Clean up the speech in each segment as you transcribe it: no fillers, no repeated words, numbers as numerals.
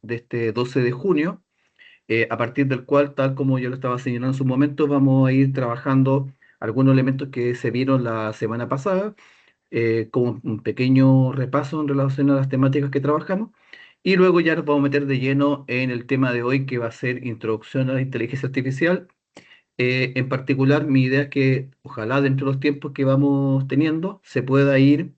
de este 12 de junio, a partir del cual, tal como yo lo estaba señalando en su momento, vamos a ir trabajando algunos elementos que se vieron la semana pasada, como un pequeño repaso en relación a las temáticas que trabajamos, y luego ya nos vamos a meter de lleno en el tema de hoy, que va a ser introducción a la inteligencia artificial. En particular, mi idea es que ojalá dentro de los tiempos que vamos teniendo se pueda ir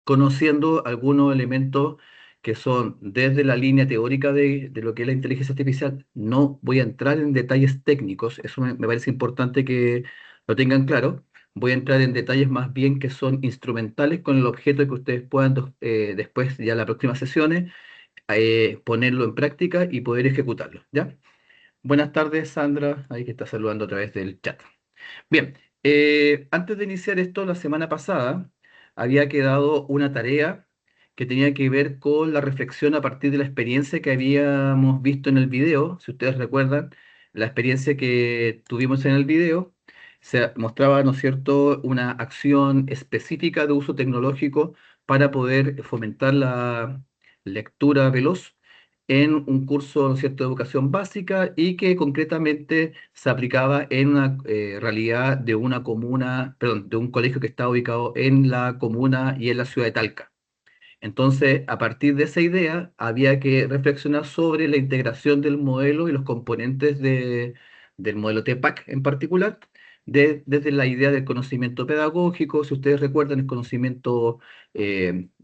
conociendo algunos elementos que son desde la línea teórica de lo que es la inteligencia artificial. No voy a entrar en detalles técnicos, eso me parece importante que lo tengan claro. Voy a entrar en detalles más bien que son instrumentales con el objeto de que ustedes puedan después, ya en las próximas sesiones, ponerlo en práctica y poder ejecutarlo, ¿ya? Buenas tardes, Sandra, ahí que está saludando a través del chat. Bien, antes de iniciar esto, la semana pasada había quedado una tarea que tenía que ver con la reflexión a partir de la experiencia que habíamos visto en el video. Si ustedes recuerdan, la experiencia que tuvimos en el video se mostraba, ¿no es cierto?, una acción específica de uso tecnológico para poder fomentar la lectura veloz en un curso, ¿no es cierto?, de educación básica, y que concretamente se aplicaba en una realidad de una comuna, perdón, de un colegio que está ubicado en la comuna y en la ciudad de Talca. Entonces, a partir de esa idea, había que reflexionar sobre la integración del modelo y los componentes del modelo TPAC en particular, desde la idea del conocimiento pedagógico. Si ustedes recuerdan, el conocimiento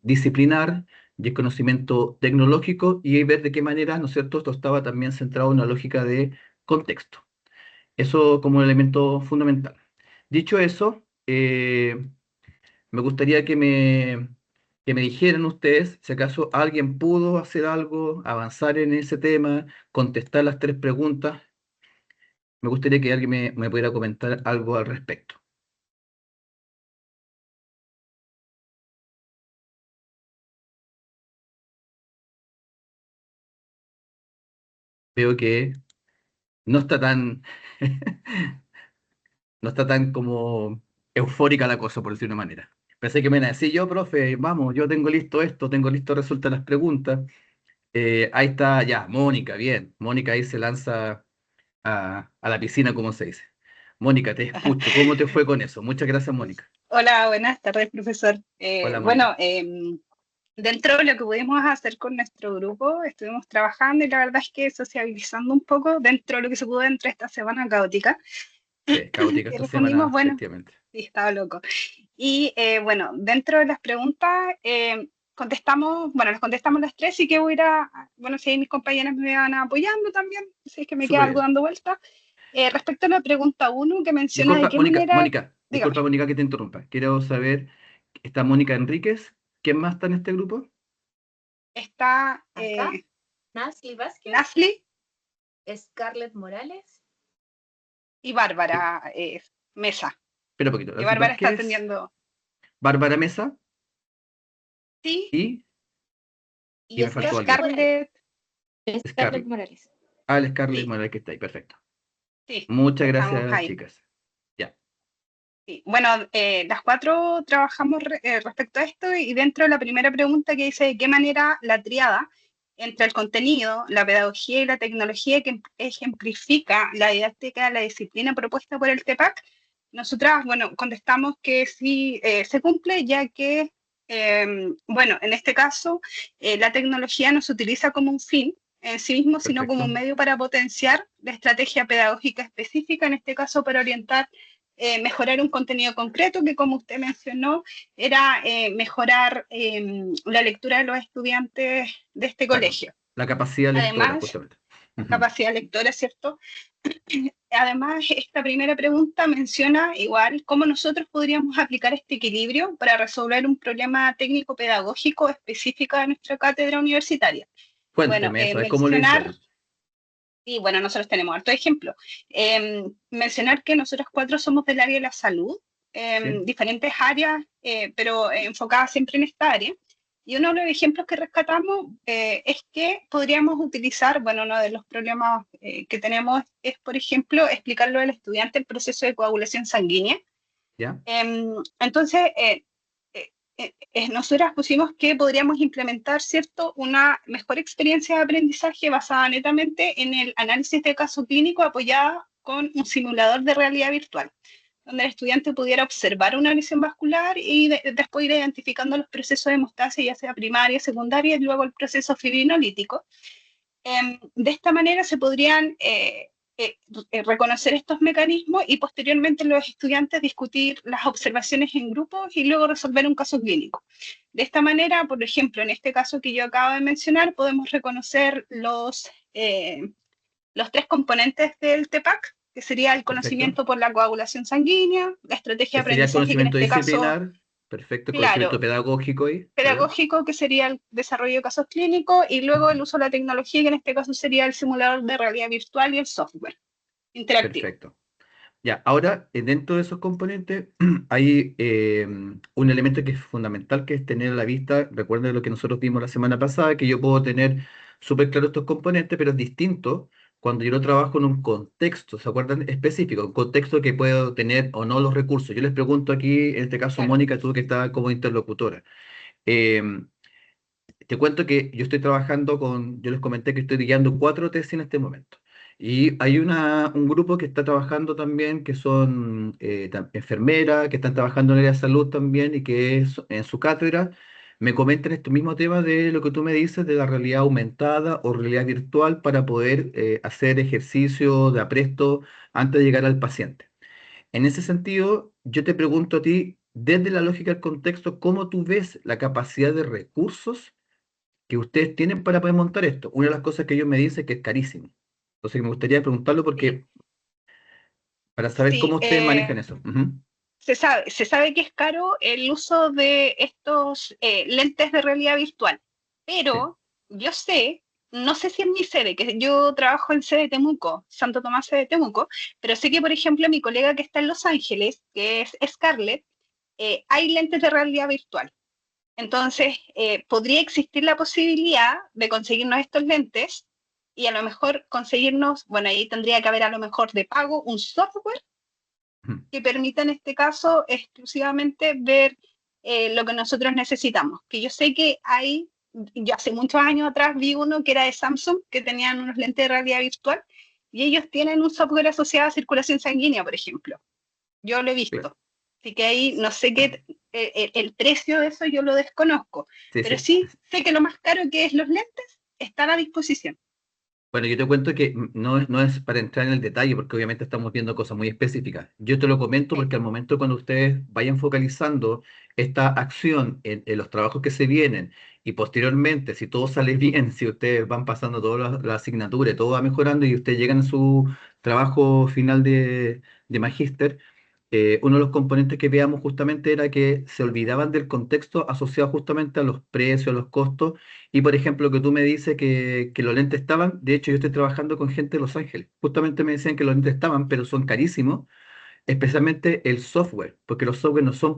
disciplinar y el conocimiento tecnológico, y ver de qué manera, ¿no es cierto?, esto estaba también centrado en una lógica de contexto. Eso como un elemento fundamental. Dicho eso, me gustaría que me dijeran ustedes si acaso alguien pudo hacer algo, avanzar en ese tema, contestar las tres preguntas. Me gustaría que alguien me pudiera comentar algo al respecto. Veo que no está tan, no está tan como eufórica la cosa, por decir una manera. Pensé que me iban a decir, yo, profe, vamos, yo tengo listo esto, tengo listo resueltas las preguntas. Ahí está, ya, Mónica, bien. Mónica ahí se lanza a la piscina, como se dice. Mónica, te escucho. ¿Cómo te fue con eso? Muchas gracias, Mónica. Hola, buenas tardes, profesor. Hola, Mónica. Bueno, dentro de lo que pudimos hacer con nuestro grupo, estuvimos trabajando y la verdad es que sociabilizando un poco dentro de lo que se pudo dentro de esta semana caótica. Sí, caótica Y esta respondimos, semana, bueno, efectivamente. sí, estaba loco. Y bueno, dentro de las preguntas, contestamos, bueno, las contestamos las tres y que voy a ir bueno, si mis compañeras me van apoyando también, si es que me queda Súper algo bien. dando vuelta. Respecto a la pregunta uno que menciona de Disculpa, qué Mónica, manera, Mónica, dígame, disculpa, Mónica, que te interrumpa. Quiero saber, ¿está Mónica Enríquez? ¿Quién más está en este grupo? está Acá, Nasli Vázquez, Nasli Scarlett Morales. y Eh, Bárbara Mesa. Espera un poquito. Que Ashley Bárbara está Vázquez, atendiendo. Bárbara Mesa Sí, y Y me faltó Scarlett alguien. Morales. Scarlett. Scarlett Scarlett. Morales. Ah, el Scarlett Sí, Morales que está ahí. Perfecto. sí, Muchas estamos gracias, ahí. chicas. Ya. Sí. Bueno, las cuatro trabajamos respecto a esto y dentro de la primera pregunta que dice de qué manera la triada entre el contenido, la pedagogía y la tecnología que ejemplifica la didáctica de la disciplina propuesta por el TEPAC, nosotras, bueno, contestamos que sí se cumple, ya que, bueno, en este caso, la tecnología no se utiliza como un fin en sí mismo, sino como un Perfecto. medio para potenciar la estrategia pedagógica específica, en este caso para orientar mejorar un contenido concreto que, como usted mencionó, era mejorar la lectura de los estudiantes de este Claro. colegio. La capacidad lectora, Además, justamente. la Ujú. capacidad lectora, ¿cierto? Además, esta primera pregunta menciona igual cómo nosotros podríamos aplicar este equilibrio para resolver un problema técnico-pedagógico específico de nuestra cátedra universitaria. Bueno, Cuénteme eso, ¿cómo lo mencionar hicieron? y bueno, nosotros tenemos harto ejemplo. Mencionar que nosotros cuatro somos del área de la salud, Sí, diferentes áreas, pero enfocadas siempre en esta área. Y uno de los ejemplos que rescatamos es que podríamos utilizar, bueno, uno de los problemas que tenemos es, por ejemplo, explicarlo al estudiante el proceso de coagulación sanguínea. ya, Entonces, nosotras pusimos que podríamos implementar, ¿cierto?, una mejor experiencia de aprendizaje basada netamente en el análisis de caso clínico apoyada con un simulador de realidad virtual, donde el estudiante pudiera observar una lesión vascular y después ir identificando los procesos de hemostasis, ya sea primaria, secundaria, y luego el proceso fibrinolítico. De esta manera se podrían reconocer estos mecanismos y posteriormente los estudiantes discutir las observaciones en grupos y luego resolver un caso clínico. De esta manera, por ejemplo, en este caso que yo acabo de mencionar, podemos reconocer los 3 componentes del TEPAC, que sería el Perfecto. conocimiento por la coagulación sanguínea, la estrategia Que de sería aprendizaje, que en conocimiento este caso, disciplinar, perfecto, conocimiento claro, pedagógico ahí, claro. pedagógico, que sería el desarrollo de casos clínicos, y luego el uso de la tecnología, que en este caso sería el simulador de realidad virtual y el software interactivo. Perfecto. Ya, ahora dentro de esos componentes hay un elemento que es fundamental, que es tener a la vista, recuerden lo que nosotros vimos la semana pasada, que yo puedo tener súper claro estos componentes, pero es distinto cuando yo lo trabajo en un contexto, ¿se acuerdan? Específico, un contexto que puedo tener o no los recursos. Yo les pregunto aquí, en este caso, Claro, Mónica, tú que estás como interlocutora. em, Te cuento que yo estoy trabajando yo les comenté que estoy guiando 4 tesis en este momento. Y hay un grupo que está trabajando también, que son enfermeras, que están trabajando en el área de salud también, y que en su cátedra me comentan este mismo tema de lo que tú me dices, de la realidad aumentada o realidad virtual para poder hacer ejercicio de apresto antes de llegar al paciente. En ese sentido, yo te pregunto a ti, desde la lógica del contexto, ¿cómo tú ves la capacidad de recursos que ustedes tienen para poder montar esto? Una de las cosas que ellos me dicen es que es carísimo. Entonces me gustaría preguntarlo sí, porque para saber cómo sí. ustedes manejan eso. Ujú. Se sabe que es caro el uso de estos lentes de realidad virtual, Sí, pero yo sé, no sé si en mi sede, que yo trabajo en sede de Temuco, Santo Tomás sede de Temuco, pero sé que, por ejemplo, mi colega que está en Los Ángeles, que es Scarlett, hay lentes de realidad virtual. Entonces, podría existir la posibilidad de conseguirnos estos lentes y a lo mejor conseguirnos, bueno, ahí tendría que haber a lo mejor de pago un software ujú, que permita en este caso exclusivamente ver lo que nosotros necesitamos. Que yo sé que hay, yo hace muchos años atrás vi uno que era de Samsung, que tenían unos lentes de realidad virtual, y ellos tienen un software asociado a circulación sanguínea, por ejemplo. Yo lo he claro. visto. Así que ahí no sé qué, el precio de eso yo lo desconozco, Sí, pero sí. sí sé que lo más caro que es los lentes están a disposición. Bueno, yo te cuento que no es para entrar en el detalle, porque obviamente estamos viendo cosas muy específicas. Yo te lo comento Sí, porque al momento cuando ustedes vayan focalizando esta acción en los trabajos que se vienen, y posteriormente, si todo sale bien, si ustedes van pasando toda la asignatura y todo va mejorando y ustedes llegan a su trabajo final de magíster, uno de los componentes que veamos justamente era que se olvidaban del contexto asociado justamente a los precios, a los costos. Y por ejemplo, que tú me dices que los lentes estaban, de hecho yo estoy trabajando con gente de Los Ángeles, justamente me decían que los lentes estaban, pero son carísimos, especialmente el software, porque los software no son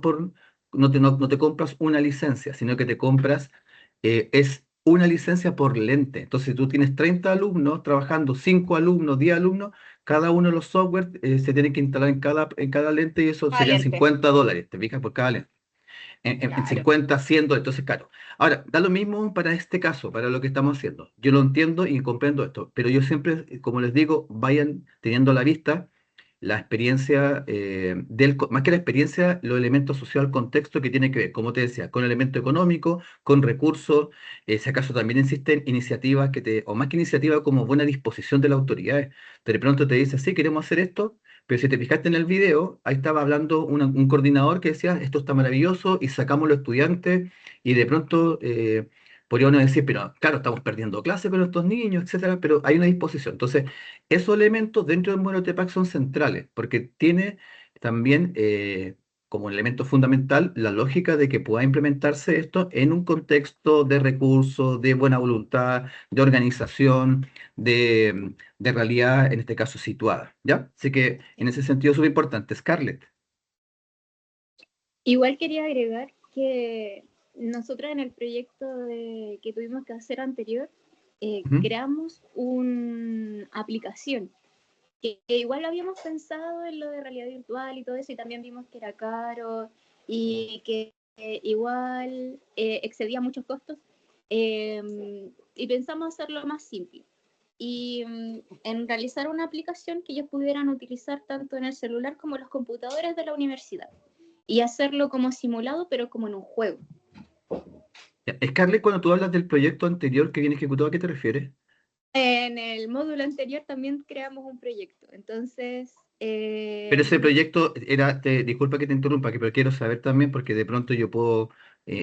no te compras una licencia, sino que te compras, es una licencia por lente. Entonces, si tú tienes 30 alumnos trabajando, 5 alumnos, 10 alumnos, cada uno de los software se tiene que instalar en cada lente, y eso serían adelante, $50, ¿te fijas? Por cada lente. En claro. 50, 100, entonces claro. Ahora, da lo mismo para este caso, para lo que estamos haciendo. Yo lo entiendo y comprendo esto, pero yo siempre, como les digo, vayan teniendo a la vista la experiencia, más que la experiencia, los elementos sociales, al contexto que tiene que ver, como te decía, con elemento económico, con recursos, si acaso también existen iniciativas o más que iniciativas, como buena disposición de las autoridades. De pronto te dice, sí, queremos hacer esto, pero si te fijaste en el video, ahí estaba hablando un coordinador que decía, esto está maravilloso, y sacamos los estudiantes, y de pronto podría uno decir, pero claro, estamos perdiendo clases con estos niños, etcétera, pero hay una disposición. Entonces, esos elementos dentro del modelo TEPAC son centrales, porque tiene también como elemento fundamental la lógica de que pueda implementarse esto en un contexto de recursos, de buena voluntad, de organización, de realidad, en este caso situada, ¿ya? Así que en ese sentido es súper importante. Scarlett. Igual quería agregar que nosotros en el proyecto que tuvimos que hacer anterior, Ujú. creamos una aplicación que igual habíamos pensado en lo de realidad virtual y todo eso, y también vimos que era caro y que igual excedía muchos costos, y pensamos hacerlo más simple. Y en realizar una aplicación que ellos pudieran utilizar tanto en el celular como en los computadores de la universidad. Y hacerlo como simulado, pero como en un juego. Ya, Scarlett, cuando tú hablas del proyecto anterior que viene ejecutado, ¿a qué te refieres? En el módulo anterior también creamos un proyecto. Entonces, Pero ese proyecto era, disculpa que te interrumpa, pero quiero saber también porque de pronto yo puedo,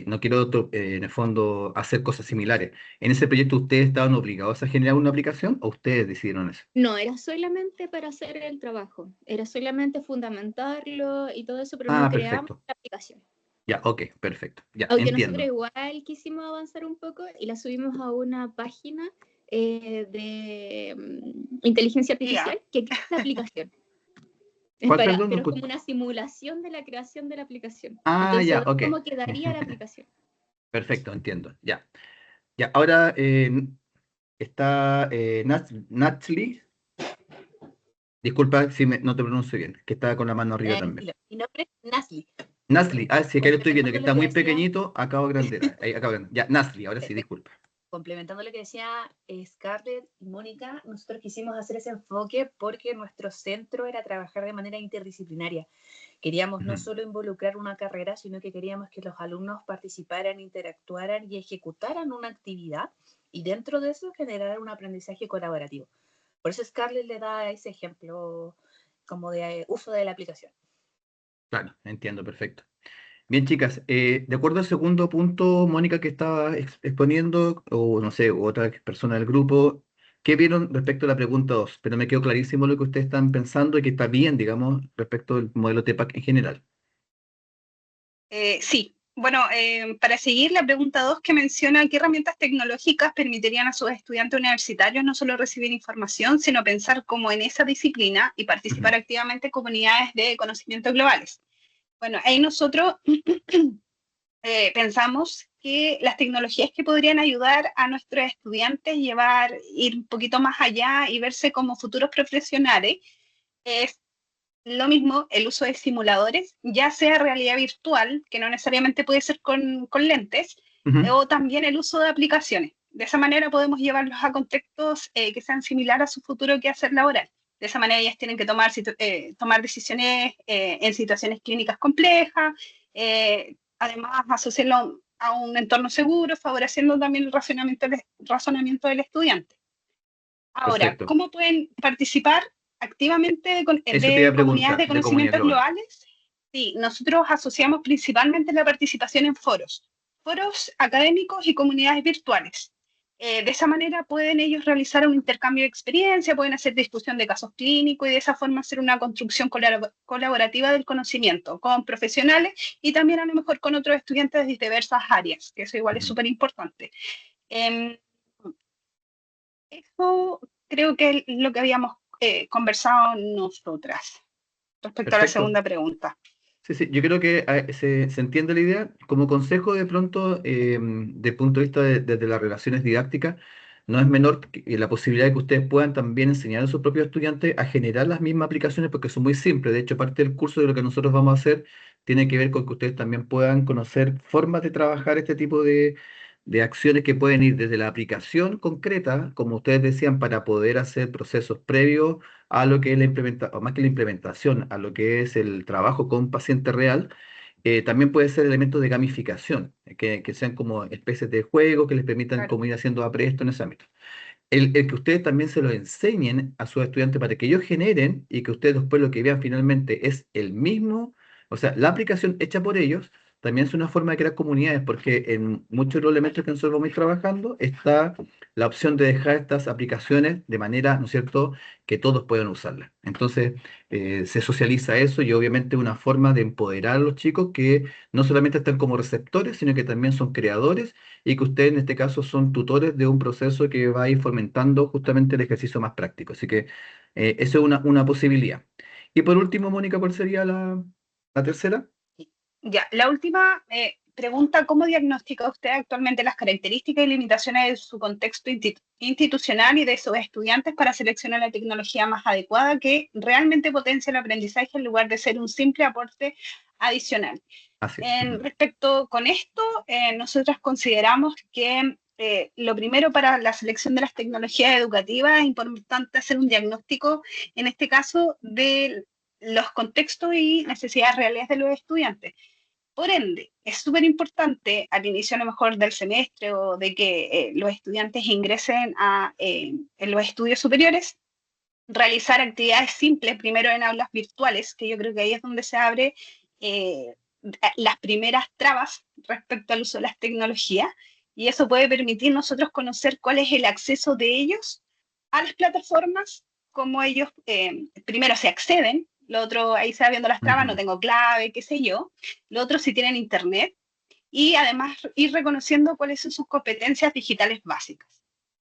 no quiero en el fondo hacer cosas similares. ¿En ese proyecto ustedes estaban obligados a generar una aplicación o ustedes decidieron eso? no, era solamente para hacer el trabajo. Era solamente fundamentarlo y todo eso, pero no Ah, creamos perfecto. la aplicación. Ya, ok, perfecto. Ya, Aunque nosotros entiendo. igual quisimos avanzar un poco y la subimos a una página de inteligencia artificial que crea la aplicación. ¿Cuál, perdón? No Pero es escuché. como una simulación de la creación de la aplicación. Ah, Entonces, ya, ve ok. cómo quedaría la aplicación. Perfecto, entiendo. Ya. Ya, ahora está Natli. Disculpa si no te pronuncio bien, que está con la mano arriba también. Mi nombre es Nasli. Nasli, sí, acá lo estoy viendo, que Complementando lo está que muy decía, pequeñito, acabo grandera. Ahí, acabo grande. Ya, Nasli, ahora sí, disculpa. complementando lo que decía Scarlett y Mónica, nosotros quisimos hacer ese enfoque porque nuestro centro era trabajar de manera interdisciplinaria. Queríamos no solo involucrar una carrera, sino que queríamos que los alumnos participaran, interactuaran y ejecutaran una actividad y dentro de eso generar un aprendizaje colaborativo. Por eso Scarlett le da ese ejemplo como de uso de la aplicación. Claro, entiendo, perfecto. Bien, chicas, de acuerdo al segundo punto, Mónica, que estaba exponiendo, o no sé, otra persona del grupo, ¿qué vieron respecto a la pregunta 2? Pero me quedó clarísimo lo que ustedes están pensando y que está bien, digamos, respecto al modelo TPAC en general. Sí, bueno, para seguir la pregunta 2 que menciona qué herramientas tecnológicas permitirían a sus estudiantes universitarios no solo recibir información, sino pensar como en esa disciplina y participar activamente en comunidades de conocimiento globales. Bueno, ahí nosotros pensamos que las tecnologías que podrían ayudar a nuestros estudiantes ir un poquito más allá y verse como futuros profesionales es lo mismo el uso de simuladores, ya sea realidad virtual, que no necesariamente puede ser con lentes, Ujú. o también el uso de aplicaciones. De esa manera podemos llevarlos a contextos que sean similares a su futuro quehacer laboral. De esa manera ellas tienen que tomar decisiones en situaciones clínicas complejas, además asociarlo a un entorno seguro, favoreciendo también el razonamiento del estudiante. Ahora, Perfecto. ¿cómo pueden participar activamente Eso te iba de a comunidades preguntar, de de comunidad conocimientos global. globales? Sí, nosotros asociamos principalmente la participación en foros académicos y comunidades virtuales. De esa manera pueden ellos realizar un intercambio de experiencia, pueden hacer discusión de casos clínicos y de esa forma hacer una construcción colaborativa del conocimiento con profesionales y también a lo mejor con otros estudiantes de diversas áreas, que eso igual es Ujú. súper importante. Eso creo que es lo que habíamos conversado nosotras respecto a la Perfecto. segunda pregunta. Sí, sí, yo creo que se entiende la idea. Como consejo, de pronto, de punto de vista desde las relaciones didácticas, no es menor la posibilidad de que ustedes puedan también enseñar a sus propios estudiantes a generar las mismas aplicaciones porque son muy simples. De hecho, parte del curso de lo que nosotros vamos a hacer tiene que ver con que ustedes también puedan conocer formas de trabajar este tipo de acciones que pueden ir desde la aplicación concreta, como ustedes decían, para poder hacer procesos previos a lo que es la implementación, o más que la implementación, a lo que es el trabajo con paciente real, también puede ser elementos de gamificación, que sean como especies de juego que les permitan Claro. como ir haciendo apresto en ese ámbito. El que ustedes también se lo enseñen a sus estudiantes para que ellos generen y que ustedes después lo que vean finalmente es el mismo, o sea, la aplicación hecha por ellos, también es una forma de crear comunidades, porque en muchos de los elementos que nosotros vamos a ir trabajando está la opción de dejar estas aplicaciones de manera, ¿no es cierto?, que todos puedan usarlas. Entonces, se socializa eso y obviamente una forma de empoderar a los chicos que no solamente están como receptores, sino que también son creadores y que ustedes en este caso son tutores de un proceso que va a ir fomentando justamente el ejercicio más práctico. Así que eso es una posibilidad. Y por último, Mónica, ¿cuál sería la tercera? Ya, la última pregunta, ¿cómo diagnostica usted actualmente las características y limitaciones de su contexto institucional y de sus estudiantes para seleccionar la tecnología más adecuada que realmente potencie el aprendizaje en lugar de ser un simple aporte adicional. Así es. En respecto con esto, nosotros consideramos que lo primero para la selección de las tecnologías educativas es importante hacer un diagnóstico, en este caso, de los contextos y necesidades reales de los estudiantes. Por ende, es súper importante al inicio a lo mejor del semestre o de que los estudiantes ingresen en los estudios superiores, realizar actividades simples, primero en aulas virtuales, que yo creo que ahí es donde se abre eh, las primeras trabas respecto al uso de las tecnologías, y eso puede permitir nosotros conocer cuál es el acceso de ellos a las plataformas, cómo ellos primero se acceden, lo otro, ahí se va viendo las trabas, no Ujú. tengo clave, qué sé yo, lo otro si tienen internet, y además ir reconociendo cuáles son sus competencias digitales básicas.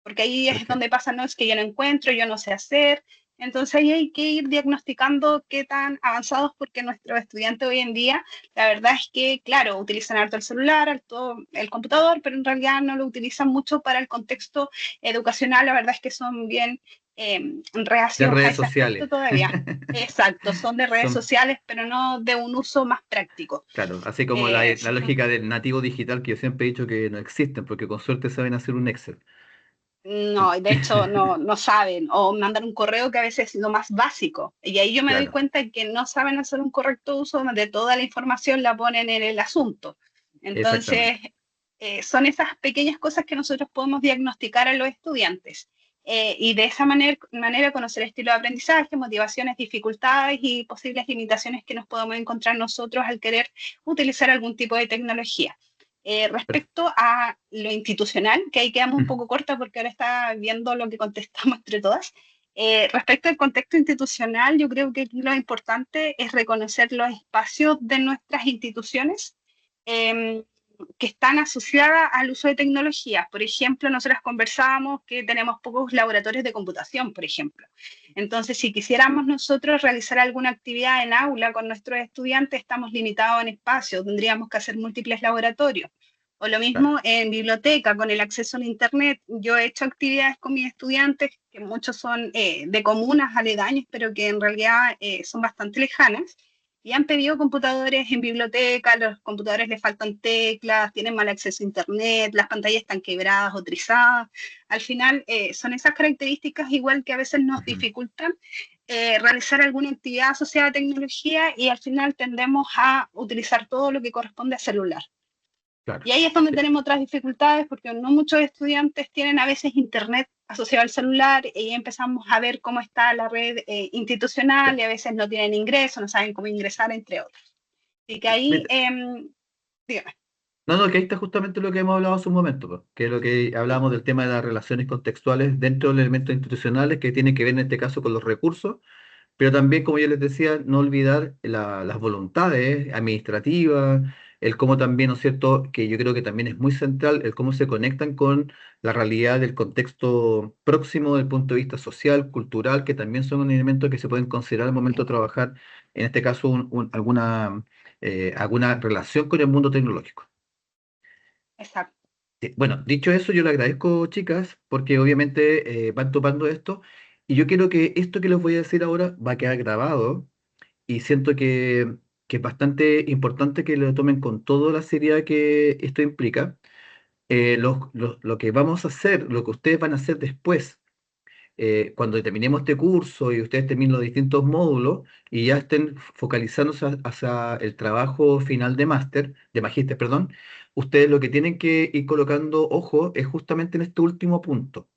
Porque ahí es donde Perfecto. pasa, no es que yo no encuentro, yo no sé hacer. Entonces ahí hay que ir diagnosticando qué tan avanzados, porque nuestros estudiantes hoy en día, la verdad es que, claro, utilizan harto el celular, harto el computador, pero en realidad no lo utilizan mucho para el contexto educacional. La verdad es que son bien De reacios a redes ese aspecto sociales. todavía. Exacto, son de redes Son, sociales, pero no de un uso más práctico. claro, así como la Sí. lógica del nativo digital que yo siempre he dicho que no existen, porque con suerte saben hacer un Excel. No, de hecho no saben, o mandan un correo que a veces es lo más básico. Y ahí yo me doy Claro, cuenta que no saben hacer un correcto uso de toda la información, la ponen en el asunto. Entonces, exactamente. son esas pequeñas cosas que nosotros podemos diagnosticar a los estudiantes. Y de esa manera conocer estilo de aprendizaje, motivaciones, dificultades y posibles limitaciones que nos podemos encontrar nosotros al querer utilizar algún tipo de tecnología. Per- Respecto a lo institucional, que ahí quedamos un poco corta porque ahora está viendo lo que contestamos entre todas. Respecto al contexto institucional, yo creo que lo importante es reconocer los espacios de nuestras instituciones eh, que están asociadas al uso de tecnologías. Por ejemplo, nosotros conversábamos que tenemos pocos laboratorios de computación, por ejemplo. Entonces, si quisiéramos nosotros realizar alguna actividad en aula con nuestros estudiantes, estamos limitados en espacio, tendríamos que hacer múltiples laboratorios. O lo Claro. mismo en biblioteca, con el acceso a Internet. Yo he hecho actividades con mis estudiantes, que muchos son de comunas aledañas, pero que en realidad son bastante lejanas, y han pedido computadores en biblioteca, los computadores les faltan teclas, tienen mal acceso a Internet, las pantallas están quebradas o trizadas. Al final, son esas características igual que a veces nos Ujú. dificultan realizar alguna actividad asociada a tecnología, y al final tendemos a utilizar todo lo que corresponde a celular. Claro. Y ahí es donde tenemos otras dificultades, porque no muchos estudiantes tienen a veces internet asociado al celular, y empezamos a ver cómo está la red institucional, y a veces no tienen ingreso, no saben cómo ingresar, entre otros. Así que ahí, Mira, dígame. no, no, que ahí está justamente lo que hemos hablado hace un momento, po, que es lo que hablábamos del tema de las relaciones contextuales dentro de los elementos institucionales que tienen que ver en este caso con los recursos, pero también, como yo les decía, no olvidar las voluntades administrativas, el cómo también, ¿no es cierto?, que yo creo que también es muy central, el cómo se conectan con la realidad del contexto próximo del punto de vista social, cultural, que también son un elemento que se pueden considerar al momento de trabajar, en este caso, alguna relación con el mundo tecnológico. Exacto. Sí, bueno, dicho eso, yo le agradezco, chicas, porque obviamente van topando esto, y yo quiero que esto que les voy a decir ahora va a quedar grabado, y siento que es bastante importante que lo tomen con toda la seriedad que esto implica. Lo que vamos a hacer, lo que ustedes van a hacer después, cuando terminemos este curso y ustedes terminen los distintos módulos y ya estén focalizándose hacia el trabajo final de máster, de magíster, perdón, ustedes lo que tienen que ir colocando ojo es justamente en este último punto.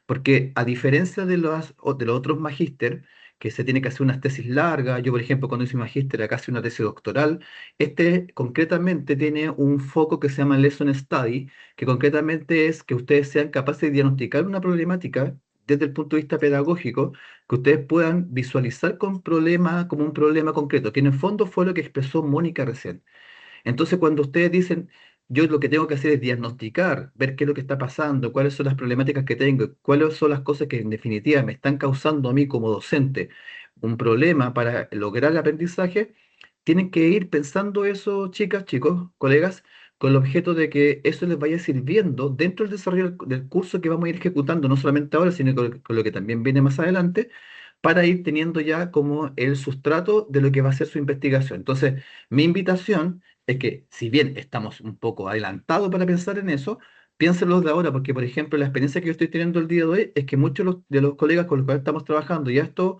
Porque a diferencia de los otros magíster, que se tiene que hacer unas tesis largas, yo por ejemplo cuando hice magíster acá hice una tesis doctoral, este concretamente tiene un foco que se llama Lesson Study, que concretamente es que ustedes sean capaces de diagnosticar una problemática desde el punto de vista pedagógico, que ustedes puedan visualizar como un problema concreto, que en el fondo fue lo que expresó Mónica recién. Entonces, cuando ustedes dicen, yo lo que tengo que hacer es diagnosticar, ver qué es lo que está pasando, cuáles son las problemáticas que tengo, cuáles son las cosas que en definitiva me están causando a mí como docente un problema para lograr el aprendizaje, tienen que ir pensando eso, chicas, chicos, colegas, con el objeto de que eso les vaya sirviendo dentro del desarrollo del curso que vamos a ir ejecutando, no solamente ahora, sino con lo que también viene más adelante, para ir teniendo ya como el sustrato de lo que va a ser su investigación. Entonces, mi invitación es que, si bien estamos un poco adelantados para pensar en eso, piénsenlo de ahora, porque, por ejemplo, la experiencia que yo estoy teniendo el día de hoy es que muchos de los colegas con los cuales estamos trabajando ya esto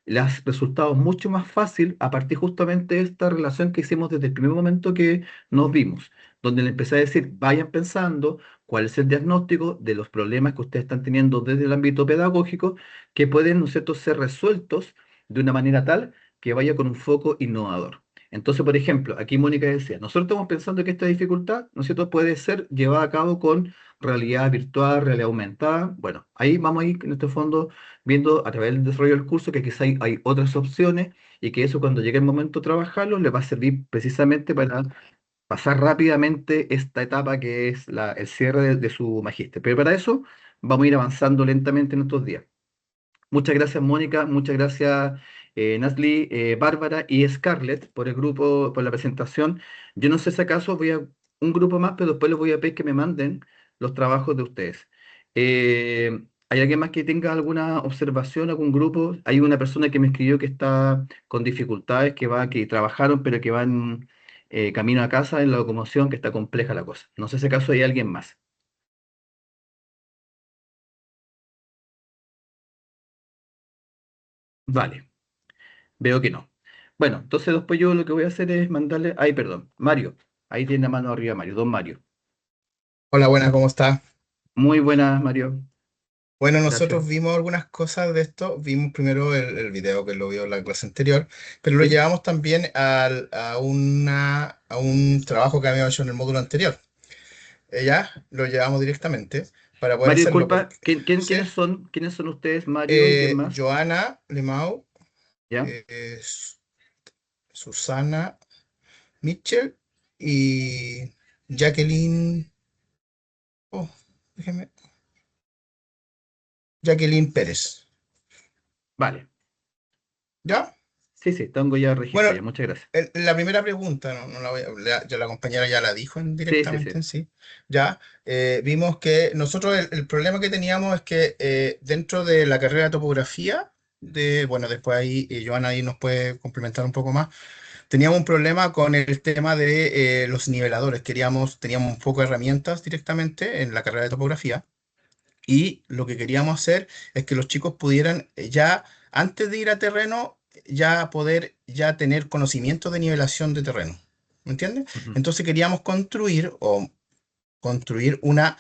les ha resultado mucho más fácil a partir justamente de esta relación que hicimos desde el primer momento que nos vimos, donde le empecé a decir, vayan pensando cuál es el diagnóstico de los problemas que ustedes están teniendo desde el ámbito pedagógico que pueden, ¿no es cierto?, ser resueltos de una manera tal que vaya con un foco innovador. Entonces, por ejemplo, aquí Mónica decía, nosotros estamos pensando que esta dificultad, ¿no es cierto?, puede ser llevada a cabo con realidad virtual, realidad aumentada. Bueno, ahí vamos a ir en este fondo viendo a través del desarrollo del curso que quizá hay otras opciones y que eso cuando llegue el momento de trabajarlo le va a servir precisamente para pasar rápidamente esta etapa que es el cierre de su magíster. Pero para eso vamos a ir avanzando lentamente en estos días. Muchas gracias, Mónica. Muchas gracias, Natalie, Bárbara y Scarlett por el grupo, por la presentación. Yo no sé si acaso voy a un grupo más, pero después les voy a pedir que me manden los trabajos de ustedes. ¿Hay alguien más que tenga alguna observación, algún grupo? Hay una persona que me escribió que está con dificultades, que trabajaron, pero que van camino a casa en la locomoción, que está compleja la cosa. No sé si acaso hay alguien más. Vale. Veo que no. Bueno, entonces después yo lo que voy a hacer es mandarle. Ay, perdón, Mario. Ahí tiene la mano arriba, Mario. Don Mario. Hola, buenas, ¿cómo está? Muy buenas, Mario. Bueno, Gracias. nosotros vimos algunas cosas de esto. Vimos primero el video que lo vio en la clase anterior, pero lo ¿Sí? llevamos también a un trabajo que habíamos hecho en el módulo anterior. Ya lo llevamos directamente para poder Mario, hacerlo. disculpa, ¿Sí? ¿quiénes son ustedes, Mario? ¿Y quién más? Joana Lemau, ¿Ya? eh, Susana Mitchell y Jacqueline. Oh, déjeme. Jacqueline Pérez. Vale. ¿Ya? Sí, sí, tengo ya Bueno, registro ya. Muchas gracias. la primera pregunta, no la voy ya la compañera ya la dijo Sí, sí, directamente sí. en sí. Ya vimos que nosotros el problema que teníamos es que dentro de la carrera de topografía, bueno, después ahí Joana ahí nos puede complementar un poco más, teníamos un problema con el tema de los niveladores. Teníamos un poco de herramientas directamente en la carrera de topografía. Y lo que queríamos hacer es que los chicos pudieran ya, antes de ir a terreno, ya poder ya tener conocimiento de nivelación de terreno. ¿Me entiendes? Ujú. Entonces queríamos construir una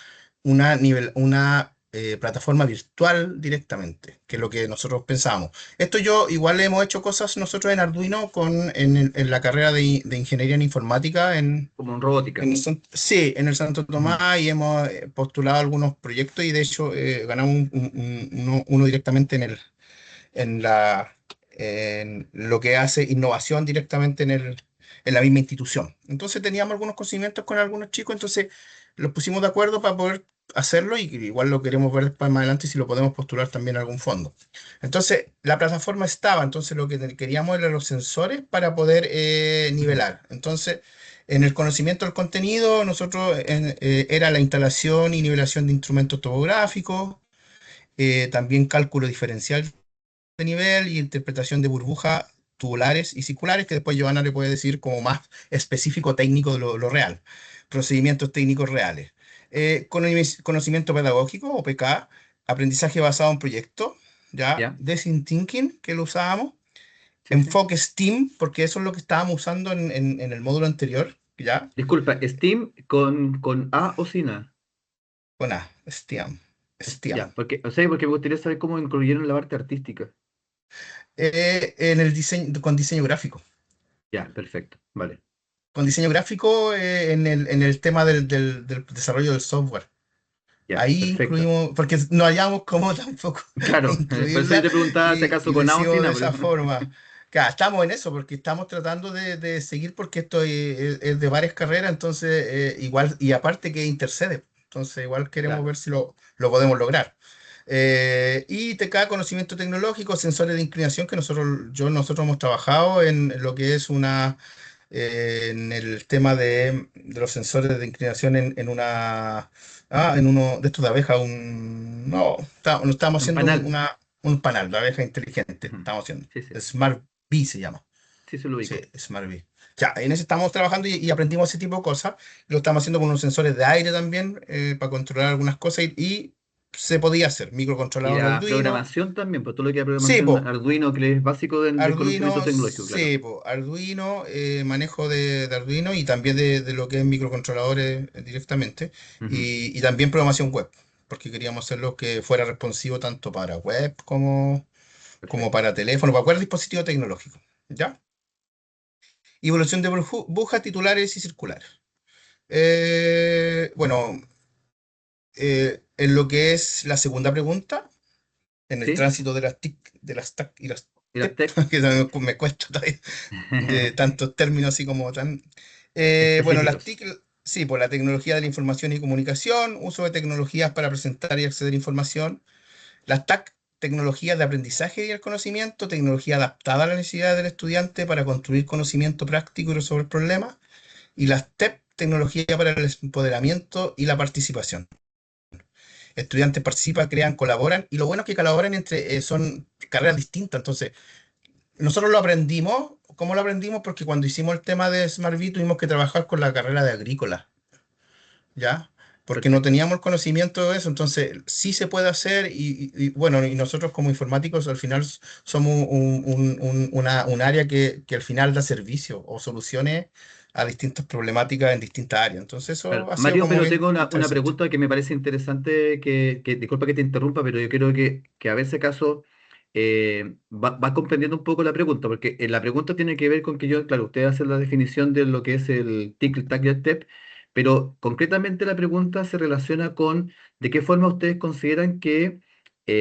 plataforma virtual directamente, que es lo que nosotros pensamos. Esto yo igual hemos hecho cosas nosotros en Arduino en la carrera de ingeniería en informática Como en robótica. sí, en el Santo Ujú. Tomás y hemos postulado algunos proyectos y de hecho ganamos uno directamente en la, en lo que hace innovación directamente en la misma institución. Entonces teníamos algunos conocimientos con algunos chicos, entonces los pusimos de acuerdo para poder hacerlo y igual lo queremos ver después más adelante si lo podemos postular también a algún fondo. Entonces la plataforma estaba, entonces lo que queríamos eran los sensores para poder Ujú. nivelar. Entonces en el conocimiento del contenido, nosotros era la instalación y nivelación de instrumentos topográficos, también cálculo diferencial de nivel y interpretación de burbujas tubulares y circulares, que después Giovanna le puede decir como más específico técnico de lo real, procedimientos técnicos reales. Conocimiento pedagógico, o PK, aprendizaje basado en proyectos, ya, ¿Ya? Design Thinking, que lo usábamos, Sí, sí. enfoque STEAM, porque eso es lo que estábamos usando en el módulo anterior, ya, Disculpa, ¿Steam con A o sin A? con A, STEAM, STEAM. Ya, porque, o sea, porque me gustaría saber cómo incluyeron la parte artística. En el diseño, con diseño gráfico. Ya, perfecto. Vale. Con diseño gráfico en el tema del desarrollo del software. Ya, Ahí perfecto. incluimos, porque no hallamos cómo tampoco Claro, por eso yo incluirla te preguntaba si y acaso lo con A o sin hicimos de A. esa forma. Claro, estamos en eso porque estamos tratando de seguir porque esto es de varias carreras, entonces igual, y aparte que intercede, entonces igual queremos Claro. ver si lo podemos lograr. Y te cae conocimiento tecnológico, sensores de inclinación que nosotros hemos trabajado en lo que es en el tema de los sensores de inclinación en uno de estos de abeja, no, no estábamos En haciendo panal. Un panel de abeja inteligente Ujú. estamos haciendo. Sí, sí, Smart Bee se llama. sí se lo Sí, ubico. Smart Bee. Ya, en ese estamos trabajando y aprendimos ese tipo de cosas. Lo estamos haciendo con unos sensores de aire también para controlar algunas cosas y se podía hacer. Y Microcontrolador la Arduino. programación también, pues todo lo que es Sí, programación pues, Arduino, que es básico del conocimiento Arduino, tecnológico, claro. sí, po, Arduino, manejo de Arduino y también de lo que es microcontroladores directamente. Ujú. Y también programación web, porque queríamos hacerlo que fuera responsivo tanto para web como Perfecto. para teléfono, para cualquier dispositivo tecnológico. ¿Ya? Evolución de burbujas titulares y circulares. Bueno, en lo que es la segunda pregunta, en el ¿Sí? tránsito de las TIC, de las TAC y las ¿Y las TEP, tech? que también me cuesta todavía de tantos términos así como tan... bueno, las Específicos. TIC, sí, por la tecnología de la información y comunicación, uso de tecnologías para presentar y acceder a información. Las TAC, tecnologías de aprendizaje y el conocimiento, tecnología adaptada a la necesidad del estudiante para construir conocimiento práctico y resolver problemas. Y las TEP, tecnología para el empoderamiento y la participación. Estudiantes participan, crean, colaboran, y lo bueno es que colaboran entre, son carreras distintas, entonces nosotros lo aprendimos. ¿Cómo lo aprendimos? Porque cuando hicimos el tema de SmartBee tuvimos que trabajar con la carrera de agrícola, ¿ya? Porque no Perfecto. teníamos el conocimiento de eso, entonces sí se puede hacer bueno, y nosotros como informáticos al final somos un área que al final da servicio o soluciones a distintas problemáticas en distintas áreas. Entonces Claro. eso ha sido Mario, como pero bien tengo una interesante. pregunta que me parece interesante, disculpa que te interrumpa, pero yo creo que a veces caso va comprendiendo un poco la pregunta, porque la pregunta tiene que ver con que yo, claro, usted hace la definición de lo que es el TIC, TAC y el TEP, pero concretamente la pregunta se relaciona con de qué forma ustedes consideran que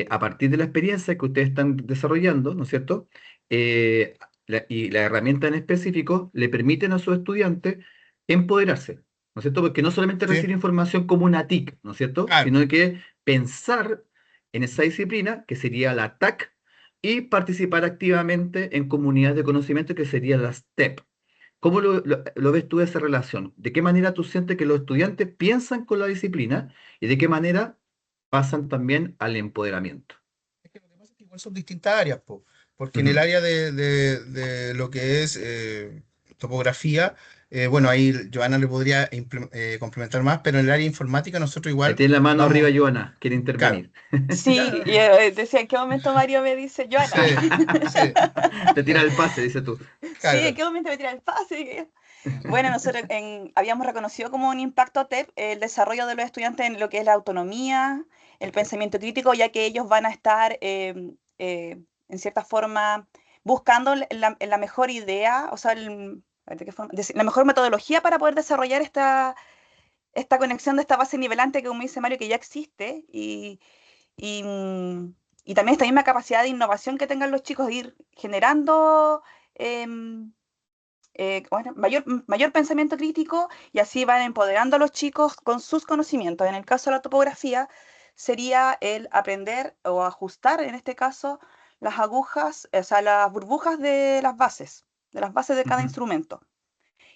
a partir de la experiencia que ustedes están desarrollando, ¿no es cierto? Y la herramienta en específico le permiten a sus estudiantes empoderarse. ¿No es cierto? Porque no solamente Sí, recibir información como una TIC, ¿no es cierto? claro, Sino que pensar en esa disciplina, que sería la TAC, y participar activamente en comunidades de conocimiento, que serían las TEP. ¿Cómo lo ves tú esa relación? ¿De qué manera tú sientes que los estudiantes piensan con la disciplina y de qué manera pasan también al empoderamiento? es que lo que pasa es que igual son distintas áreas, po, porque en el Ujú. área de lo que es topografía, bueno, ahí Joana le podría complementar más, pero en el área informática nosotros Ahí igual tiene la mano arriba, vamos, Joana, quiere claro, intervenir. Sí, ya, y decía, ¿en qué momento Mario me dice, Joana? sí, sí, Te tira el pase, dice tú. Sí, ¿en claro, qué momento me tira el pase? Bueno, nosotros habíamos reconocido como un impacto TEP el desarrollo de los estudiantes en lo que es la autonomía, el Perfecto. pensamiento crítico, ya que ellos van a estar, en cierta forma, buscando la mejor idea, o sea, a ver, ¿de qué forma? La mejor metodología para poder desarrollar esta conexión de esta base nivelante que, como dice Mario, que ya existe, y, y también esta misma capacidad de innovación que tengan los chicos de ir generando... em, bueno, mayor pensamiento crítico, y así van empoderando a los chicos con sus conocimientos. En el caso de la topografía, sería el aprender o ajustar, en este caso, las agujas, o sea, las burbujas de las bases de cada Ujú. instrumento.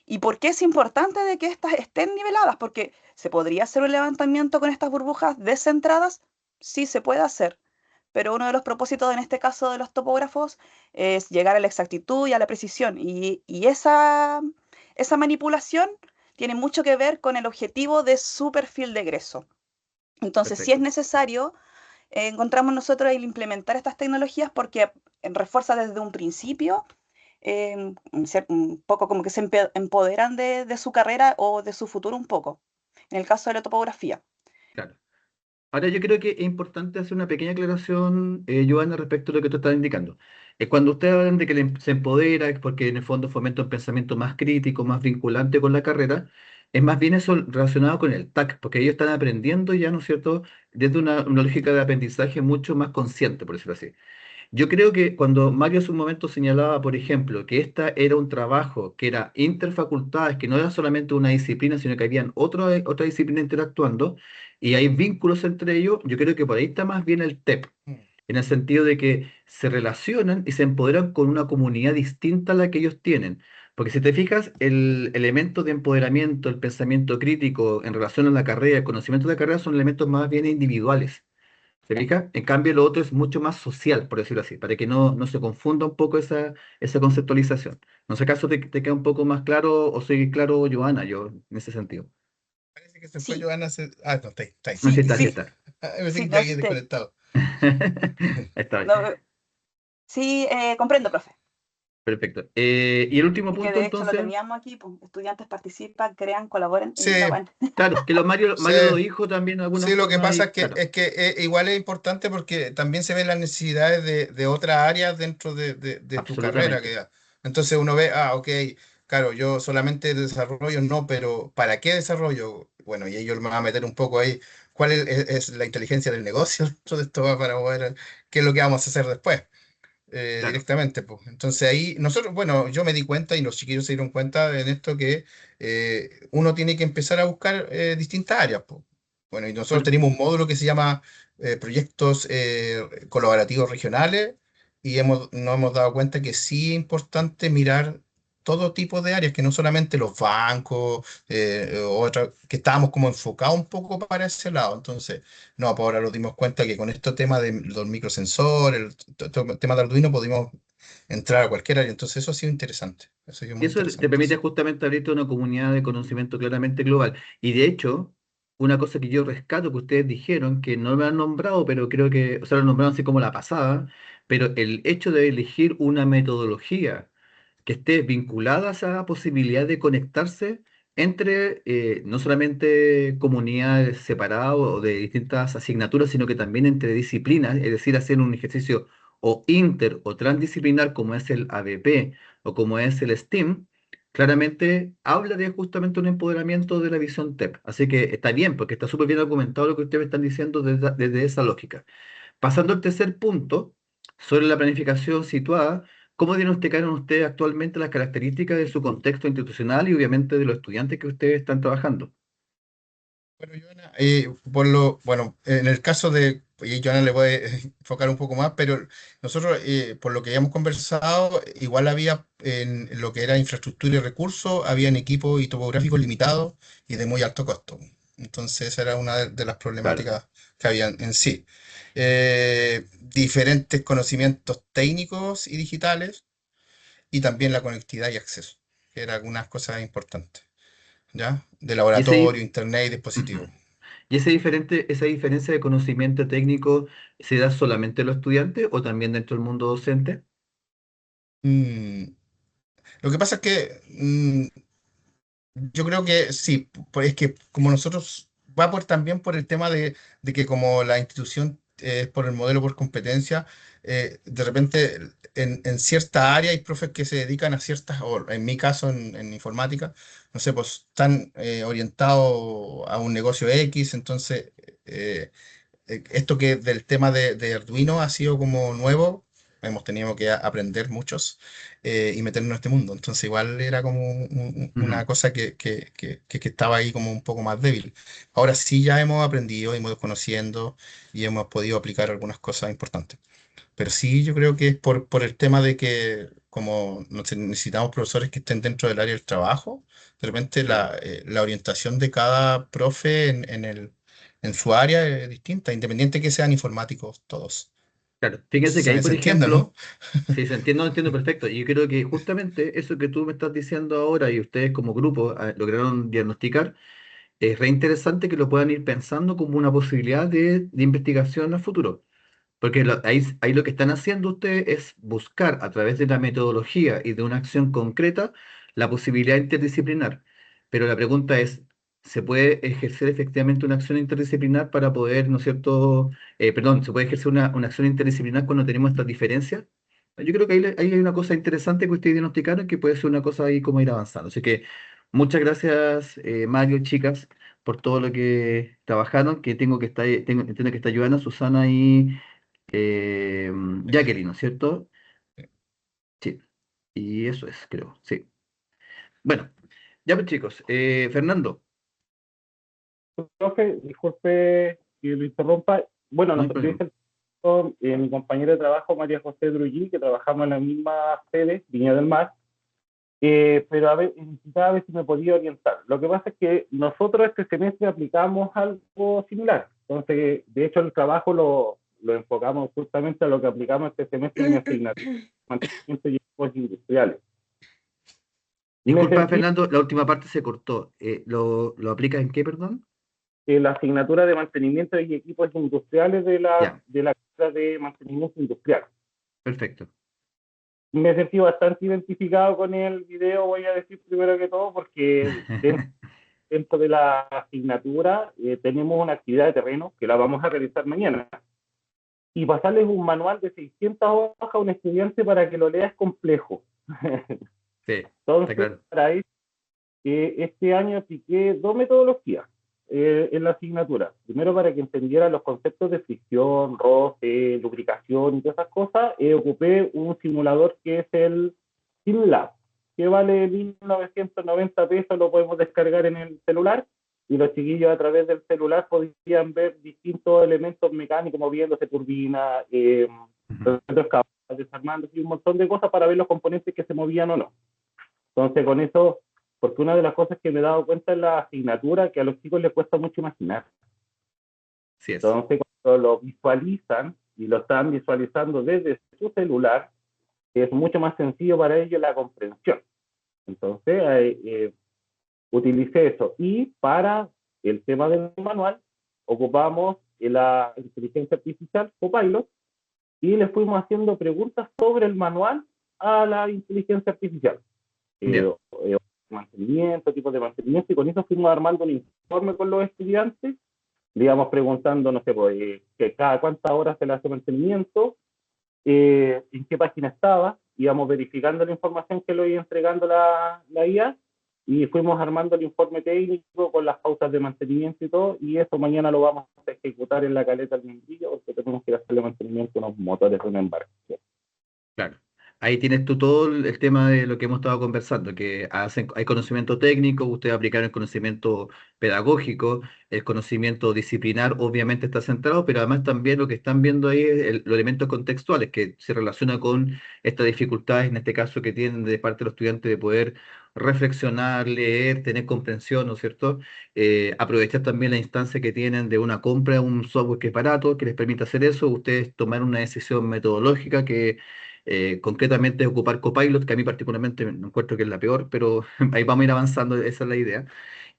¿Y por qué es importante de que estas estén niveladas? Porque se podría hacer un levantamiento con estas burbujas descentradas, sí se puede hacer, pero uno de los propósitos en este caso de los topógrafos es llegar a la exactitud y a la precisión. Y esa manipulación tiene mucho que ver con el objetivo de su perfil de egreso. Entonces, si es Perfecto. necesario, encontramos nosotros el implementar estas tecnologías porque refuerza desde un principio, un poco como que se empoderan de su carrera o de su futuro un poco. En el caso de la topografía. Claro. Ahora yo creo que es importante hacer una pequeña aclaración, Joana, respecto a lo que tú estás indicando. Cuando ustedes hablan de que se empodera, es porque en el fondo fomenta un pensamiento más crítico, más vinculante con la carrera, es más bien eso relacionado con el TAC, porque ellos están aprendiendo ya, ¿no es cierto?, desde una lógica de aprendizaje mucho más consciente, por decirlo así. Yo creo que cuando Mario hace un momento señalaba, por ejemplo, que esta era un trabajo que era interfacultades, que no era solamente una disciplina, sino que habían otra disciplina interactuando, y hay vínculos entre ellos, yo creo que por ahí está más bien el TEP, mm, en el sentido de que se relacionan y se empoderan con una comunidad distinta a la que ellos tienen. Porque si te fijas, el elemento de empoderamiento, el pensamiento crítico en relación a la carrera, el conocimiento de la carrera son elementos más bien individuales. ¿Se fija? En cambio, lo otro es mucho más social, por decirlo así, para que no se confunda un poco esa conceptualización. No sé acaso te queda un poco más claro o soy claro, Joana, yo en ese sentido. Parece que se fue Sí, Joana. Ah, no, está ahí. No, sí sí, está, sí sí, está. Pensé que sí, te no, había desconectado. Está bien. no, sí, comprendo, profe. Perfecto. Y el último Y que punto, de hecho lo entonces, teníamos aquí, pues, estudiantes participan, crean, colaboren Sí, y la van. claro, que sí, Mario lo dijo también de alguna sí, lo que forma pasa y claro, es que igual es importante porque también se ven las necesidades de otras áreas dentro de tu carrera. absolutamente. Entonces uno ve, ok, claro, yo solamente desarrollo, no, pero ¿para qué desarrollo? Bueno, y ellos me van a meter un poco ahí, ¿cuál es la inteligencia del negocio dentro de esto para poder, qué es lo que vamos a hacer después? Claro. Directamente, pues. Entonces ahí, nosotros, bueno, yo me di cuenta y los chiquillos se dieron cuenta en esto que uno tiene que empezar a buscar distintas áreas, pues. Bueno, y nosotros Bueno, tenemos un módulo que se llama proyectos colaborativos regionales y nos hemos dado cuenta que sí es importante mirar todo tipo de áreas, que no solamente los bancos, que estábamos como enfocados un poco para ese lado. Entonces, no, pues ahora nos dimos cuenta que con este tema de los microsensores, el tema de Arduino, pudimos entrar a cualquier área. Entonces, eso ha sido interesante. Eso ha sido y muy eso te interesante. permite justamente abrirte una comunidad de conocimiento claramente global. Y de hecho, una cosa que yo rescato que ustedes dijeron, que no me han nombrado, pero creo que, o sea, lo nombraron así como la pasada, pero el hecho de elegir una metodología que esté vinculada a esa posibilidad de conectarse entre no solamente comunidades separadas o de distintas asignaturas, sino que también entre disciplinas, es decir, hacer un ejercicio o inter o transdisciplinar como es el ABP o como es el STEAM, claramente habla de justamente un empoderamiento de la visión TEP. Así que está bien, porque está súper bien argumentado lo que ustedes están diciendo desde esa lógica. Pasando al tercer punto, sobre la planificación situada, ¿cómo diagnosticaron ustedes actualmente las características de su contexto institucional y obviamente de los estudiantes que ustedes están trabajando? Bueno, Joana, bueno, en el caso de, y Joana le voy a enfocar un poco más, pero nosotros, por lo que habíamos conversado, igual había en lo que era infraestructura y recursos, habían equipos y topográficos limitados y de muy alto costo. Entonces, esa era una de las Claro. problemáticas que habían en sí. Diferentes conocimientos técnicos y digitales y también la conectividad y acceso, que eran algunas cosas importantes, ¿ya? De ¿Y ese, laboratorio, internet y dispositivos. ujú. ¿Y esa diferencia de conocimiento técnico se da solamente en los estudiantes o también dentro del mundo docente? Mm, lo que pasa es que yo creo que sí, pues es que como nosotros va por también por el tema de que como la institución es por el modelo por competencia, de repente en cierta área hay profes que se dedican a ciertas, o en mi caso en informática, no sé, pues están orientados a un negocio X, entonces esto que del tema de Arduino ha sido como nuevo, hemos tenido que aprender muchos y meternos en este mundo. Entonces igual era como una Ujú, cosa que estaba ahí como un poco más débil. Ahora sí ya hemos aprendido, hemos ido conociendo y hemos podido aplicar algunas cosas importantes. Pero sí yo creo que es por el tema de que como necesitamos profesores que estén dentro del área del trabajo, de repente claro. la orientación de cada profe en su área es distinta, independiente que sean informáticos todos. Claro. No Fíjense que ahí, sé si por se entiende, ¿no? ejemplo, si se entiende, lo entiendo perfecto. Y yo creo que justamente eso que tú me estás diciendo ahora y ustedes como grupo lograron diagnosticar, es re interesante que lo puedan ir pensando como una posibilidad de investigación a futuro. Porque ahí lo que están haciendo ustedes es buscar a través de la metodología y de una acción concreta la posibilidad interdisciplinar. Pero la pregunta es, ¿se puede ejercer efectivamente una acción interdisciplinar para poder, ¿no es cierto? Perdón, ¿se puede ejercer una acción interdisciplinar cuando tenemos estas diferencias? Yo creo que ahí hay una cosa interesante que ustedes diagnosticaron que puede ser una cosa ahí como ir avanzando. Así que muchas gracias, Mario, chicas, por todo lo que trabajaron, que entiendo que está ayudando Susana y Jacqueline, ¿no es cierto? Sí. Y eso es, creo, sí. Bueno, ya pues chicos, Fernando, Profe, disculpe que lo interrumpa. Bueno, no hay yo problema. hice con mi compañero de trabajo, María José Drullí, que trabajamos en la misma sede, Viña del Mar, pero a ver, necesitaba ver si me podía orientar. Lo que pasa es que nosotros este semestre aplicamos algo similar. Entonces, de hecho, el trabajo lo enfocamos justamente a lo que aplicamos este semestre en mi asignatura, mantenimiento y equipos industriales. Me Disculpa, sentí Fernando, la última parte se cortó. ¿Lo aplicas en qué, perdón? en la asignatura de mantenimiento y equipos industriales Ya, de la carrera de mantenimiento industrial. perfecto. Me sentí bastante identificado con el video, voy a decir primero que todo, porque dentro de la asignatura tenemos una actividad de terreno que la vamos a realizar mañana. Y pasarles un manual de 600 hojas a un estudiante para que lo lea es complejo. Sí, está Entonces, claro. para eso, este año apliqué 2 metodologías en la asignatura. Primero, para que entendiera los conceptos de fricción, roce, lubricación y todas esas cosas, ocupé un simulador que es el SimLab, que vale 1.990 pesos, lo podemos descargar en el celular, y los chiquillos a través del celular podían ver distintos elementos mecánicos moviéndose, turbinas, Ujú. desarmándose y un montón de cosas para ver los componentes que se movían o no. Entonces, con eso, porque una de las cosas que me he dado cuenta en la asignatura que a los chicos les cuesta mucho imaginar. Así es. Entonces, cuando lo visualizan y lo están visualizando desde su celular, es mucho más sencillo para ellos la comprensión. Entonces, utilicé eso. Y para el tema del manual, ocupamos la inteligencia artificial Copilot y le fuimos haciendo preguntas sobre el manual a la inteligencia artificial. Bien, Mantenimiento, tipos de mantenimiento, y con eso fuimos armando un informe con los estudiantes, digamos, preguntando, no sé, pues, que cada cuántas horas se le hace mantenimiento, en qué página estaba, íbamos verificando la información que le iba entregando la IA, y fuimos armando el informe técnico con las pausas de mantenimiento y todo, y eso mañana lo vamos a ejecutar en la caleta del Membrillo, porque tenemos que hacerle mantenimiento a unos motores de una embarcación. claro. Ahí tienes tú todo el tema de lo que hemos estado conversando, que hay conocimiento técnico, ustedes aplicaron el conocimiento pedagógico, el conocimiento disciplinar obviamente está centrado, pero además también lo que están viendo ahí es los elementos contextuales que se relacionan con estas dificultades, en este caso que tienen de parte de los estudiantes de poder reflexionar, leer, tener comprensión, ¿no es cierto? Aprovechar también la instancia que tienen de una compra de un software que es barato, que les permite hacer eso, ustedes tomar una decisión metodológica que concretamente ocupar Copilot, que a mí particularmente me encuentro que es la peor, pero ahí vamos a ir avanzando, esa es la idea.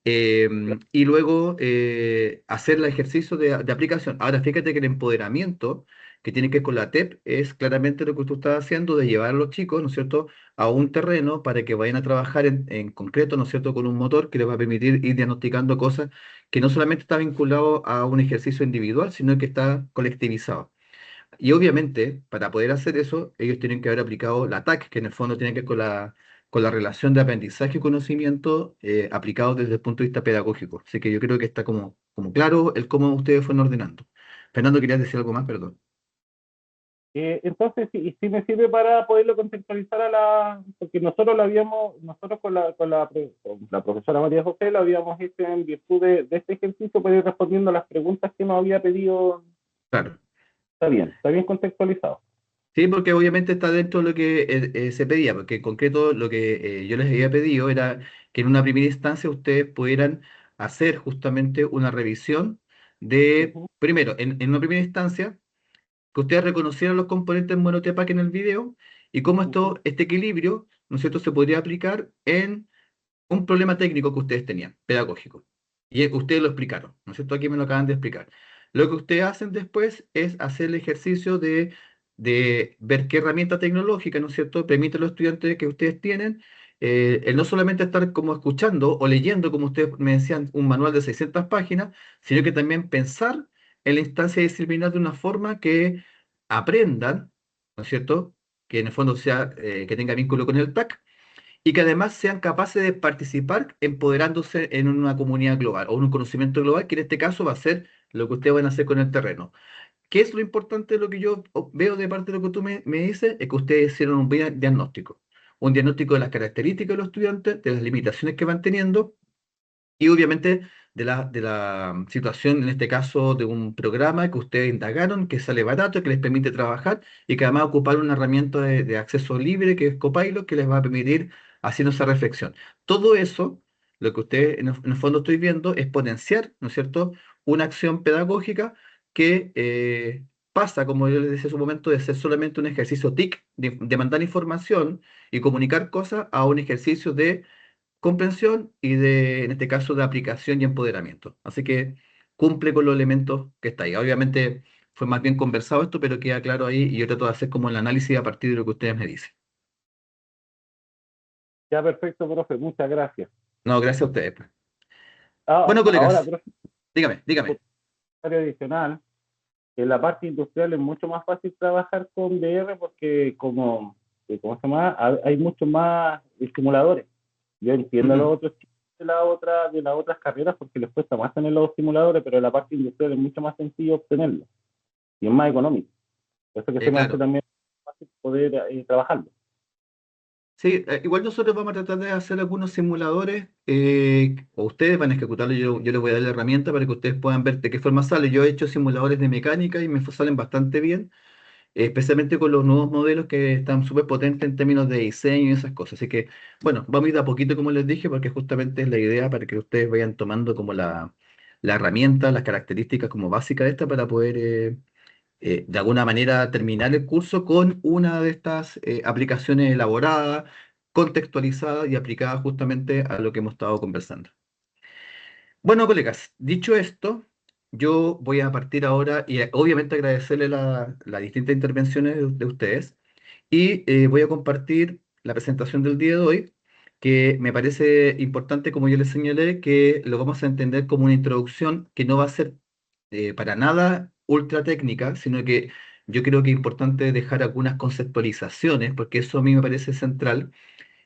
Eh, y luego hacer el ejercicio de aplicación. Ahora, fíjate que el empoderamiento que tiene que ver con la TEP es claramente lo que tú estás haciendo, de llevar a los chicos, ¿no es cierto?, a un terreno para que vayan a trabajar en concreto, ¿no es cierto?, con un motor que les va a permitir ir diagnosticando cosas que no solamente está vinculado a un ejercicio individual, sino que está colectivizado. Y obviamente, para poder hacer eso, ellos tienen que haber aplicado la TAC, que en el fondo tiene que ver con la relación de aprendizaje y conocimiento aplicado desde el punto de vista pedagógico. Así que yo creo que está como claro el cómo ustedes fueron ordenando. Fernando, ¿querías decir algo más? Perdón. Entonces, sí me sirve para poderlo contextualizar porque nosotros nosotros con la profesora María José lo habíamos hecho en virtud de este ejercicio para ir respondiendo a las preguntas que nos había pedido. Claro. Está bien contextualizado. Sí, porque obviamente está dentro de lo que se pedía, porque en concreto lo que yo les había pedido era que en una primera instancia ustedes pudieran hacer justamente una revisión de, Ujú, primero, en una primera instancia, que ustedes reconocieran los componentes monotepac en el video y cómo ujú, este equilibrio, ¿no es cierto?, se podría aplicar en un problema técnico que ustedes tenían, pedagógico. Y ustedes lo explicaron, ¿no es cierto? Aquí me lo acaban de explicar. Lo que ustedes hacen después es hacer el ejercicio de ver qué herramienta tecnológica, ¿no es cierto?, permite a los estudiantes que ustedes tienen el no solamente estar como escuchando o leyendo, como ustedes me decían, un manual de 600 páginas, sino que también pensar en la instancia disciplinar de una forma que aprendan, ¿no es cierto?, que en el fondo sea, que tenga vínculo con el TAC y que además sean capaces de participar empoderándose en una comunidad global o en un conocimiento global, que en este caso va a ser lo que ustedes van a hacer con el terreno. ¿Qué es lo importante de lo que yo veo de parte de lo que tú me dices? Es que ustedes hicieron un diagnóstico de las características de los estudiantes, de las limitaciones que van teniendo y obviamente de la situación, en este caso, de un programa que ustedes indagaron, que sale barato, que les permite trabajar y que además ocupar una herramienta de acceso libre, que es Copilot, que les va a permitir haciendo esa reflexión. Todo eso, lo que ustedes en el fondo estoy viendo, es potenciar, ¿no es cierto?, una acción pedagógica que pasa, como yo les decía en su momento, de ser solamente un ejercicio TIC, de mandar información y comunicar cosas, a un ejercicio de comprensión y en este caso, de aplicación y empoderamiento. Así que cumple con los elementos que está ahí. Obviamente fue más bien conversado esto, pero queda claro ahí y yo trato de hacer como el análisis a partir de lo que ustedes me dicen. Ya, perfecto, profe, muchas gracias. No, gracias a ustedes, pues. Bueno, Ahora, colegas, profe, dígame, un dígame. comentario adicional. En la parte industrial es mucho más fácil trabajar con VR porque ¿cómo se llama? Hay mucho más simuladores. Yo entiendo los Ujú. otros chicos de las otras carreras porque les cuesta más tener los simuladores, pero en la parte industrial es mucho más sencillo obtenerlo y es más económico. Por eso que se me hace Claro. también fácil poder trabajarlo. Sí, igual nosotros vamos a tratar de hacer algunos simuladores, o ustedes van a ejecutarlo, yo les voy a dar la herramienta para que ustedes puedan ver de qué forma sale. Yo he hecho simuladores de mecánica y me salen bastante bien, especialmente con los nuevos modelos que están súper potentes en términos de diseño y esas cosas. Así que, bueno, vamos a ir de a poquito, como les dije, porque justamente es la idea para que ustedes vayan tomando como la herramienta, las características como básicas de esta para poder, de alguna manera, terminar el curso con una de estas aplicaciones elaboradas, contextualizadas y aplicadas justamente a lo que hemos estado conversando. Bueno, colegas, dicho esto, yo voy a partir ahora y obviamente agradecerle las distintas intervenciones de ustedes y voy a compartir la presentación del día de hoy, que me parece importante, como yo les señalé, que lo vamos a entender como una introducción que no va a ser para nada ultra técnica, sino que yo creo que es importante dejar algunas conceptualizaciones, porque eso a mí me parece central.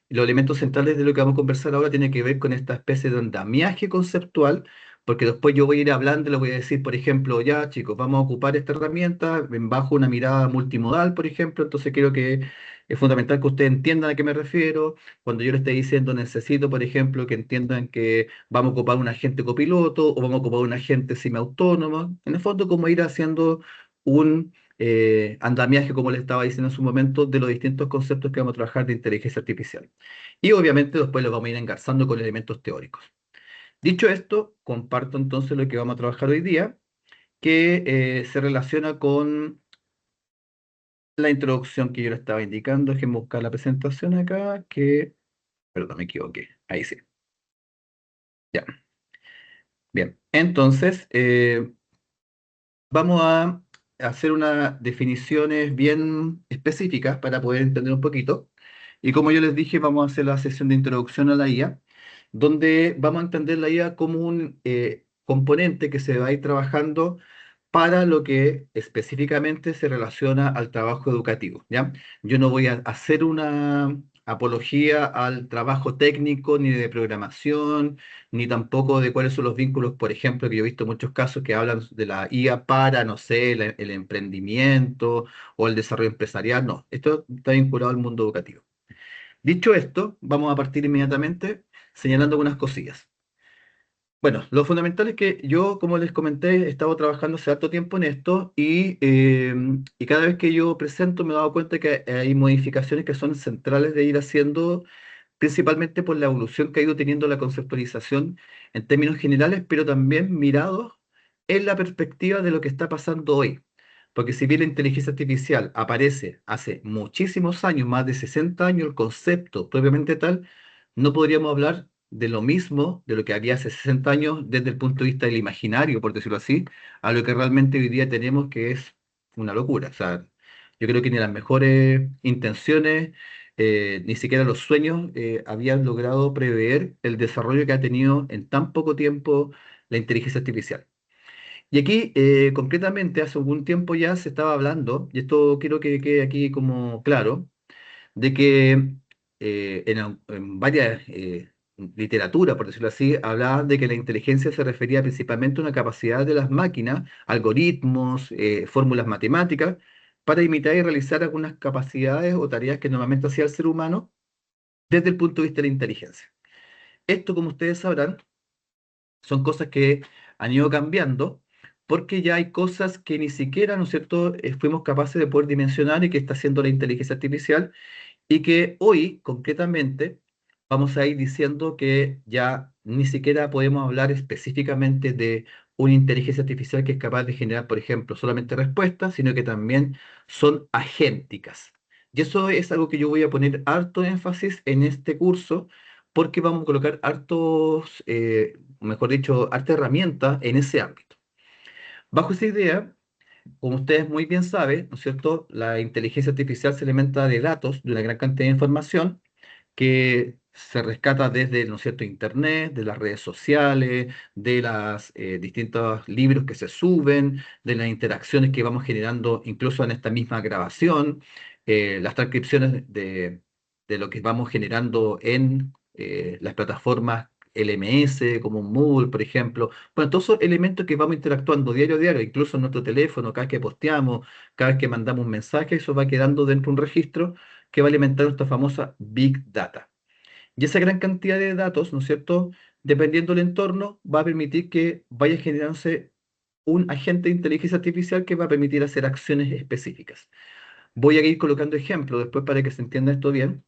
Los elementos centrales de lo que vamos a conversar ahora tiene que ver con esta especie de andamiaje conceptual, porque después yo voy a ir hablando, le voy a decir, por ejemplo, ya chicos, vamos a ocupar esta herramienta bajo una mirada multimodal, por ejemplo, entonces creo que es fundamental que ustedes entiendan a qué me refiero. Cuando yo les esté diciendo necesito, por ejemplo, que entiendan que vamos a ocupar un agente copiloto o vamos a ocupar un agente semiautónomo, en el fondo como ir haciendo un andamiaje, como les estaba diciendo en su momento, de los distintos conceptos que vamos a trabajar de inteligencia artificial. Y obviamente después los vamos a ir engarzando con elementos teóricos. Dicho esto, comparto entonces lo que vamos a trabajar hoy día, que se relaciona con la introducción que yo le estaba indicando. Déjenme buscar la presentación acá, perdón, me equivoqué. Ahí sí. Ya. Bien. Entonces, vamos a hacer unas definiciones bien específicas para poder entender un poquito. Y como yo les dije, vamos a hacer la sesión de introducción a la IA, donde vamos a entender la IA como un componente que se va a ir trabajando para lo que específicamente se relaciona al trabajo educativo, ¿ya? Yo no voy a hacer una apología al trabajo técnico, ni de programación, ni tampoco de cuáles son los vínculos, por ejemplo, que yo he visto muchos casos que hablan de la IA para, no sé, el emprendimiento o el desarrollo empresarial. No, esto está vinculado al mundo educativo. Dicho esto, vamos a partir inmediatamente señalando algunas cosillas. Bueno, lo fundamental es que yo, como les comenté, he estado trabajando hace harto tiempo en esto y cada vez que yo presento me he dado cuenta que hay modificaciones que son centrales de ir haciendo, principalmente por la evolución que ha ido teniendo la conceptualización en términos generales, pero también mirados en la perspectiva de lo que está pasando hoy. Porque si bien la inteligencia artificial aparece hace muchísimos años, más de 60 años, el concepto propiamente tal, no podríamos hablar de lo mismo, de lo que había hace 60 años, desde el punto de vista del imaginario, por decirlo así, a lo que realmente hoy día tenemos, que es una locura. O sea, yo creo que ni las mejores intenciones, ni siquiera los sueños, habían logrado prever el desarrollo que ha tenido en tan poco tiempo la inteligencia artificial. Y aquí, concretamente, hace algún tiempo ya se estaba hablando, y esto quiero que quede aquí como claro, de que en varias literatura, por decirlo así, hablaba de que la inteligencia se refería principalmente a una capacidad de las máquinas, algoritmos, fórmulas matemáticas, para imitar y realizar algunas capacidades o tareas que normalmente hacía el ser humano desde el punto de vista de la inteligencia. Esto, como ustedes sabrán, son cosas que han ido cambiando porque ya hay cosas que ni siquiera, ¿no es cierto?, fuimos capaces de poder dimensionar y que está haciendo la inteligencia artificial y que hoy, concretamente, vamos a ir diciendo que ya ni siquiera podemos hablar específicamente de una inteligencia artificial que es capaz de generar, por ejemplo, solamente respuestas, sino que también son agénticas. Y eso es algo que yo voy a poner harto énfasis en este curso, porque vamos a colocar hartos, mejor dicho, harta herramientas en ese ámbito. Bajo esa idea, como ustedes muy bien saben, ¿no es cierto? La inteligencia artificial se alimenta de datos, de una gran cantidad de información que se rescata desde, ¿no es cierto?, Internet, de las redes sociales, de los distintos libros que se suben, de las interacciones que vamos generando incluso en esta misma grabación, las transcripciones de lo que vamos generando en las plataformas LMS, como Moodle, por ejemplo. Bueno, todos esos elementos que vamos interactuando diario a diario, incluso en nuestro teléfono, cada vez que posteamos, cada vez que mandamos un mensaje, eso va quedando dentro de un registro que va a alimentar nuestra famosa Big Data. Y esa gran cantidad de datos, ¿no es cierto?, dependiendo del entorno, va a permitir que vaya generándose un agente de inteligencia artificial que va a permitir hacer acciones específicas. Voy a ir colocando ejemplos después para que se entienda esto bien,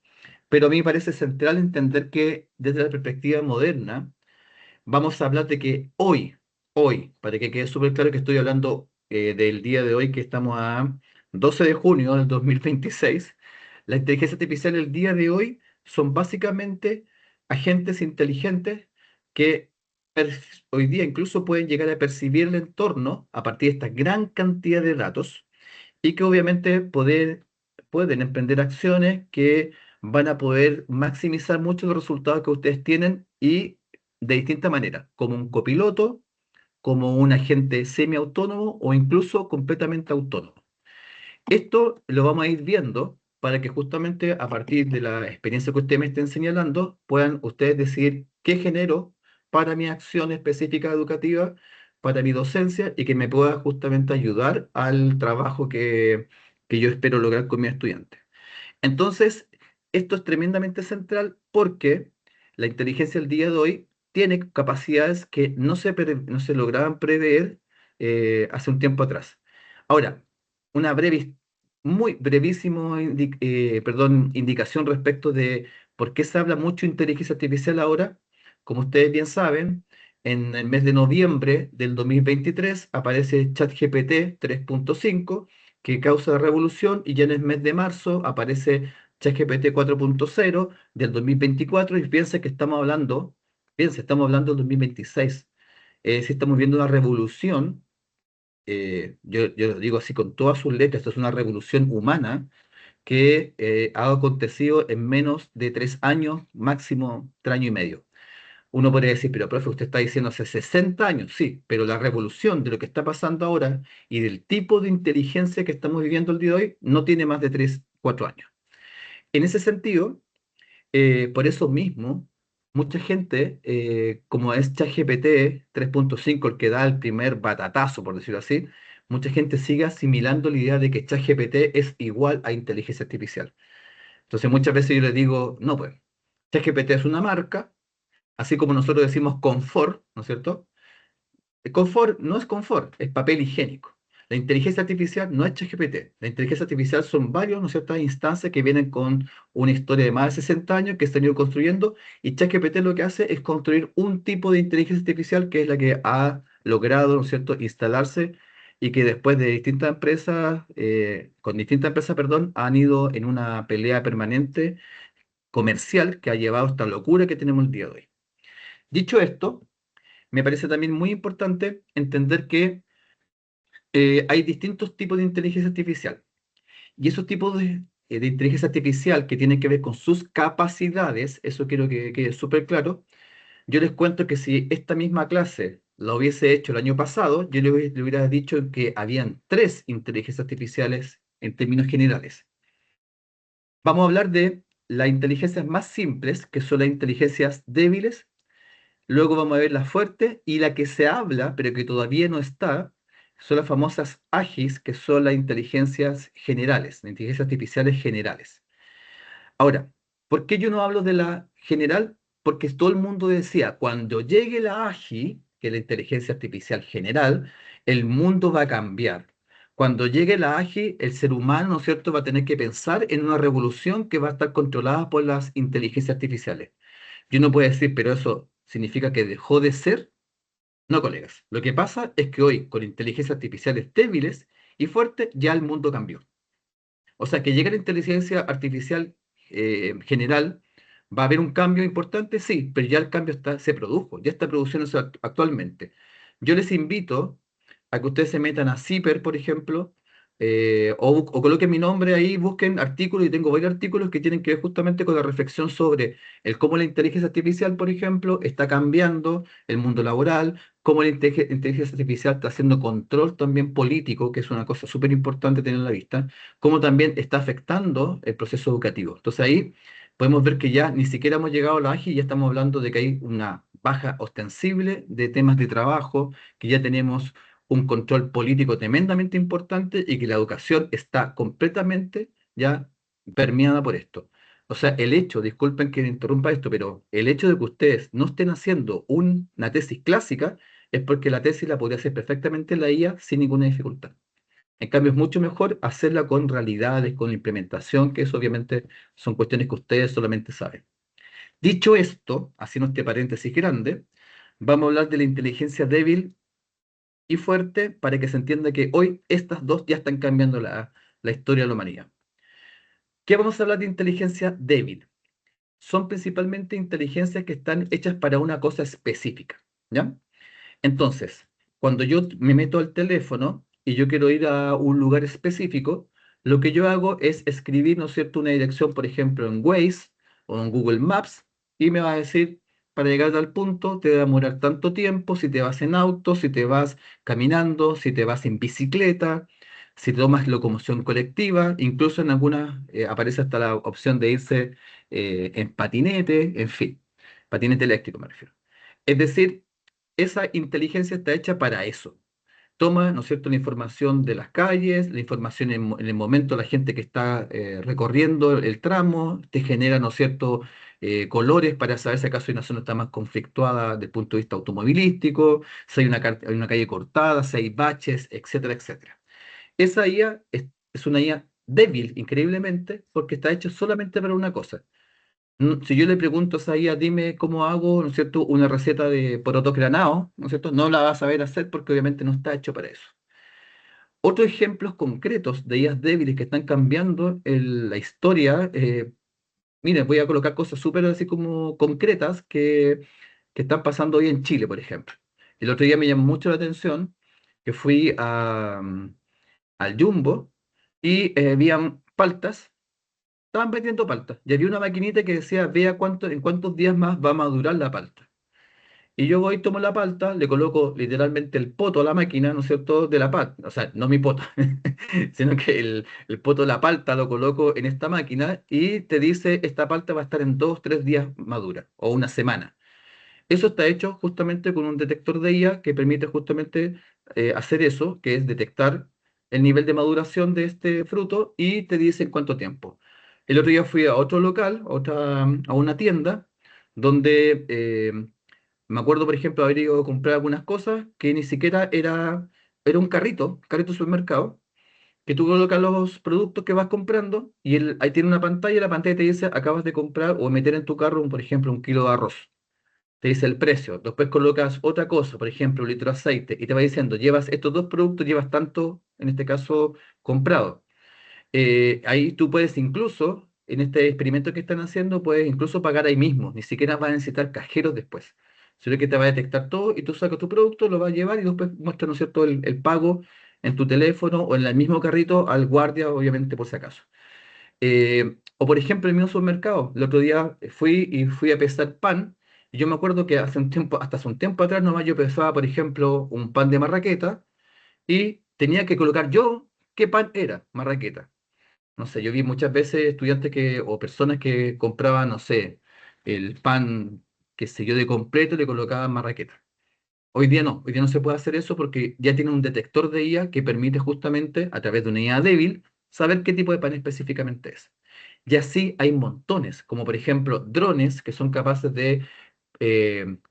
pero a mí me parece central entender que desde la perspectiva moderna, vamos a hablar de que hoy, para que quede súper claro que estoy hablando del día de hoy, que estamos a 12 de junio del 2026, la inteligencia artificial el día de hoy son básicamente agentes inteligentes que hoy día incluso pueden llegar a percibir el entorno a partir de esta gran cantidad de datos y que obviamente pueden emprender acciones que van a poder maximizar mucho los resultados que ustedes tienen y de distinta manera, como un copiloto, como un agente semiautónomo o incluso completamente autónomo. Esto lo vamos a ir viendo para que justamente a partir de la experiencia que ustedes me estén señalando, puedan ustedes decir qué genero para mi acción específica educativa, para mi docencia y que me pueda justamente ayudar al trabajo que yo espero lograr con mi estudiante. Entonces, esto es tremendamente central porque la inteligencia del día de hoy tiene capacidades que no se lograban prever hace un tiempo atrás. Ahora, una muy brevísimo indicación respecto de por qué se habla mucho de inteligencia artificial ahora. Como ustedes bien saben, en el mes de noviembre del 2023 aparece ChatGPT 3.5 que causa revolución y ya en el mes de marzo aparece ChatGPT 4.0 del 2024 y estamos hablando del 2026. Si estamos viendo una revolución, yo lo digo así con todas sus letras, esto es una revolución humana que ha acontecido en menos de 3 años, máximo 3 años y medio. Uno podría decir, pero profe, usted está diciendo hace 60 años, sí, pero la revolución de lo que está pasando ahora y del tipo de inteligencia que estamos viviendo el día de hoy no tiene más de 3, 4 años. En ese sentido, por eso mismo, mucha gente, como es ChatGPT 3.5 el que da el primer batatazo, por decirlo así, mucha gente sigue asimilando la idea de que ChatGPT es igual a inteligencia artificial. Entonces muchas veces yo les digo, no, pues, ChatGPT es una marca, así como nosotros decimos confort, ¿no es cierto? El confort no es confort, es papel higiénico. La inteligencia artificial no es ChatGPT. La inteligencia artificial son varios, ¿no es cierto?, instancias que vienen con una historia de más de 60 años que se han ido construyendo y ChatGPT lo que hace es construir un tipo de inteligencia artificial que es la que ha logrado, ¿no es cierto?, instalarse y que después de distintas empresas, con distintas empresas, perdón, han ido en una pelea permanente comercial que ha llevado a esta locura que tenemos el día de hoy. Dicho esto, me parece también muy importante entender que hay distintos tipos de inteligencia artificial. Y esos tipos de inteligencia artificial que tienen que ver con sus capacidades, eso quiero que quede súper claro. Yo les cuento que si esta misma clase la hubiese hecho el año pasado, yo le hubiera dicho que habían 3 inteligencias artificiales en términos generales. Vamos a hablar de las inteligencias más simples, que son las inteligencias débiles. Luego vamos a ver la fuerte y la que se habla, pero que todavía no está, son las famosas AGIs, que son las inteligencias generales, las inteligencias artificiales generales. Ahora, ¿por qué yo no hablo de la general? Porque todo el mundo decía, cuando llegue la AGI, que es la inteligencia artificial general, el mundo va a cambiar. Cuando llegue la AGI, el ser humano, ¿no es cierto?, va a tener que pensar en una revolución que va a estar controlada por las inteligencias artificiales. Yo no puedo decir, pero eso significa que dejó de ser. No, colegas. Lo que pasa es que hoy, con inteligencias artificiales débiles y fuertes, ya el mundo cambió. O sea, que llegue la inteligencia artificial general, ¿va a haber un cambio importante? Sí, pero ya el cambio se produjo, ya está produciéndose actualmente. Yo les invito a que ustedes se metan a Zipper, por ejemplo, o coloquen mi nombre ahí, busquen artículos, y tengo varios artículos que tienen que ver justamente con la reflexión sobre el cómo la inteligencia artificial, por ejemplo, está cambiando el mundo laboral, cómo la inteligencia artificial está haciendo control también político, que es una cosa súper importante tener a la vista, cómo también está afectando el proceso educativo. Entonces ahí podemos ver que ya ni siquiera hemos llegado a la AGI y ya estamos hablando de que hay una baja ostensible de temas de trabajo, que ya tenemos un control político tremendamente importante y que la educación está completamente ya permeada por esto. O sea, el hecho, disculpen que interrumpa esto, pero el hecho de que ustedes no estén haciendo una tesis clásica es porque la tesis la podría hacer perfectamente la IA sin ninguna dificultad. En cambio, es mucho mejor hacerla con realidades, con implementación, que eso obviamente son cuestiones que ustedes solamente saben. Dicho esto, haciendo este paréntesis grande, vamos a hablar de la inteligencia débil y fuerte para que se entienda que hoy estas dos ya están cambiando la historia de la humanidad. ¿Qué vamos a hablar de inteligencia débil? Son principalmente inteligencias que están hechas para una cosa específica, ¿ya? Entonces, cuando yo me meto al teléfono y yo quiero ir a un lugar específico, lo que yo hago es escribir, ¿no es cierto?, una dirección, por ejemplo, en Waze o en Google Maps, y me va a decir, para llegar al punto, te va a demorar tanto tiempo, si te vas en auto, si te vas caminando, si te vas en bicicleta, si tomas locomoción colectiva, incluso en algunas aparece hasta la opción de irse en patinete, en fin, patinete eléctrico me refiero. Es decir, esa inteligencia está hecha para eso. Toma, ¿no es cierto?, la información de las calles, la información en el momento de la gente que está recorriendo el tramo, te genera, ¿no es cierto?, colores para saber si acaso una zona está más conflictuada desde el punto de vista automovilístico, si hay una calle cortada, si hay baches, etcétera, etcétera. Esa IA es una IA débil, increíblemente, porque está hecha solamente para una cosa. Si yo le pregunto a esa IA, dime cómo hago, ¿no es cierto?, una receta de porotos granados, ¿no es cierto?, no la va a saber hacer porque obviamente no está hecho para eso. Otros ejemplos concretos de IAs débiles que están cambiando la historia, miren, voy a colocar cosas súper así como concretas que están pasando hoy en Chile, por ejemplo. El otro día me llamó mucho la atención que fui al Jumbo y habían paltas. Estaban vendiendo palta. Y había una maquinita que decía, vea en cuántos días más va a madurar la palta. Y yo voy, tomo la palta, le coloco literalmente el poto a la máquina, ¿no es cierto?, de la palta. O sea, no mi poto, sino que el poto de la palta lo coloco en esta máquina y te dice, esta palta va a estar en 2, 3 días madura o una semana. Eso está hecho justamente con un detector de IA que permite justamente hacer eso, que es detectar el nivel de maduración de este fruto y te dice en cuánto tiempo. El otro día fui a otro local, a una tienda, donde me acuerdo, por ejemplo, haber ido a comprar algunas cosas que ni siquiera era un carrito de supermercado, que tú colocas los productos que vas comprando y ahí tiene una pantalla y la pantalla te dice, acabas de comprar o meter en tu carro, por ejemplo, 1 kilo de arroz, te dice el precio. Después colocas otra cosa, por ejemplo, 1 litro de aceite, y te va diciendo, llevas estos dos productos, llevas tanto, en este caso, comprado. Ahí tú puedes incluso, en este experimento que están haciendo, puedes incluso pagar ahí mismo, ni siquiera vas a necesitar cajeros después. Sino que te va a detectar todo y tú sacas tu producto, lo vas a llevar y después muestras, ¿no es cierto?, el pago en tu teléfono o en el mismo carrito al guardia, obviamente, por si acaso. O por ejemplo, el mismo supermercado. El otro día fui a pesar pan, y yo me acuerdo que hasta hace un tiempo atrás nomás yo pesaba, por ejemplo, un pan de marraqueta y tenía que colocar yo qué pan era, marraqueta. No sé, yo vi muchas veces estudiantes o personas que compraban, no sé, el pan, que sé yo, de completo y le colocaban marraqueta. Hoy día no se puede hacer eso porque ya tiene un detector de IA que permite justamente, a través de una IA débil, saber qué tipo de pan específicamente es. Y así hay montones, como por ejemplo drones que son capaces de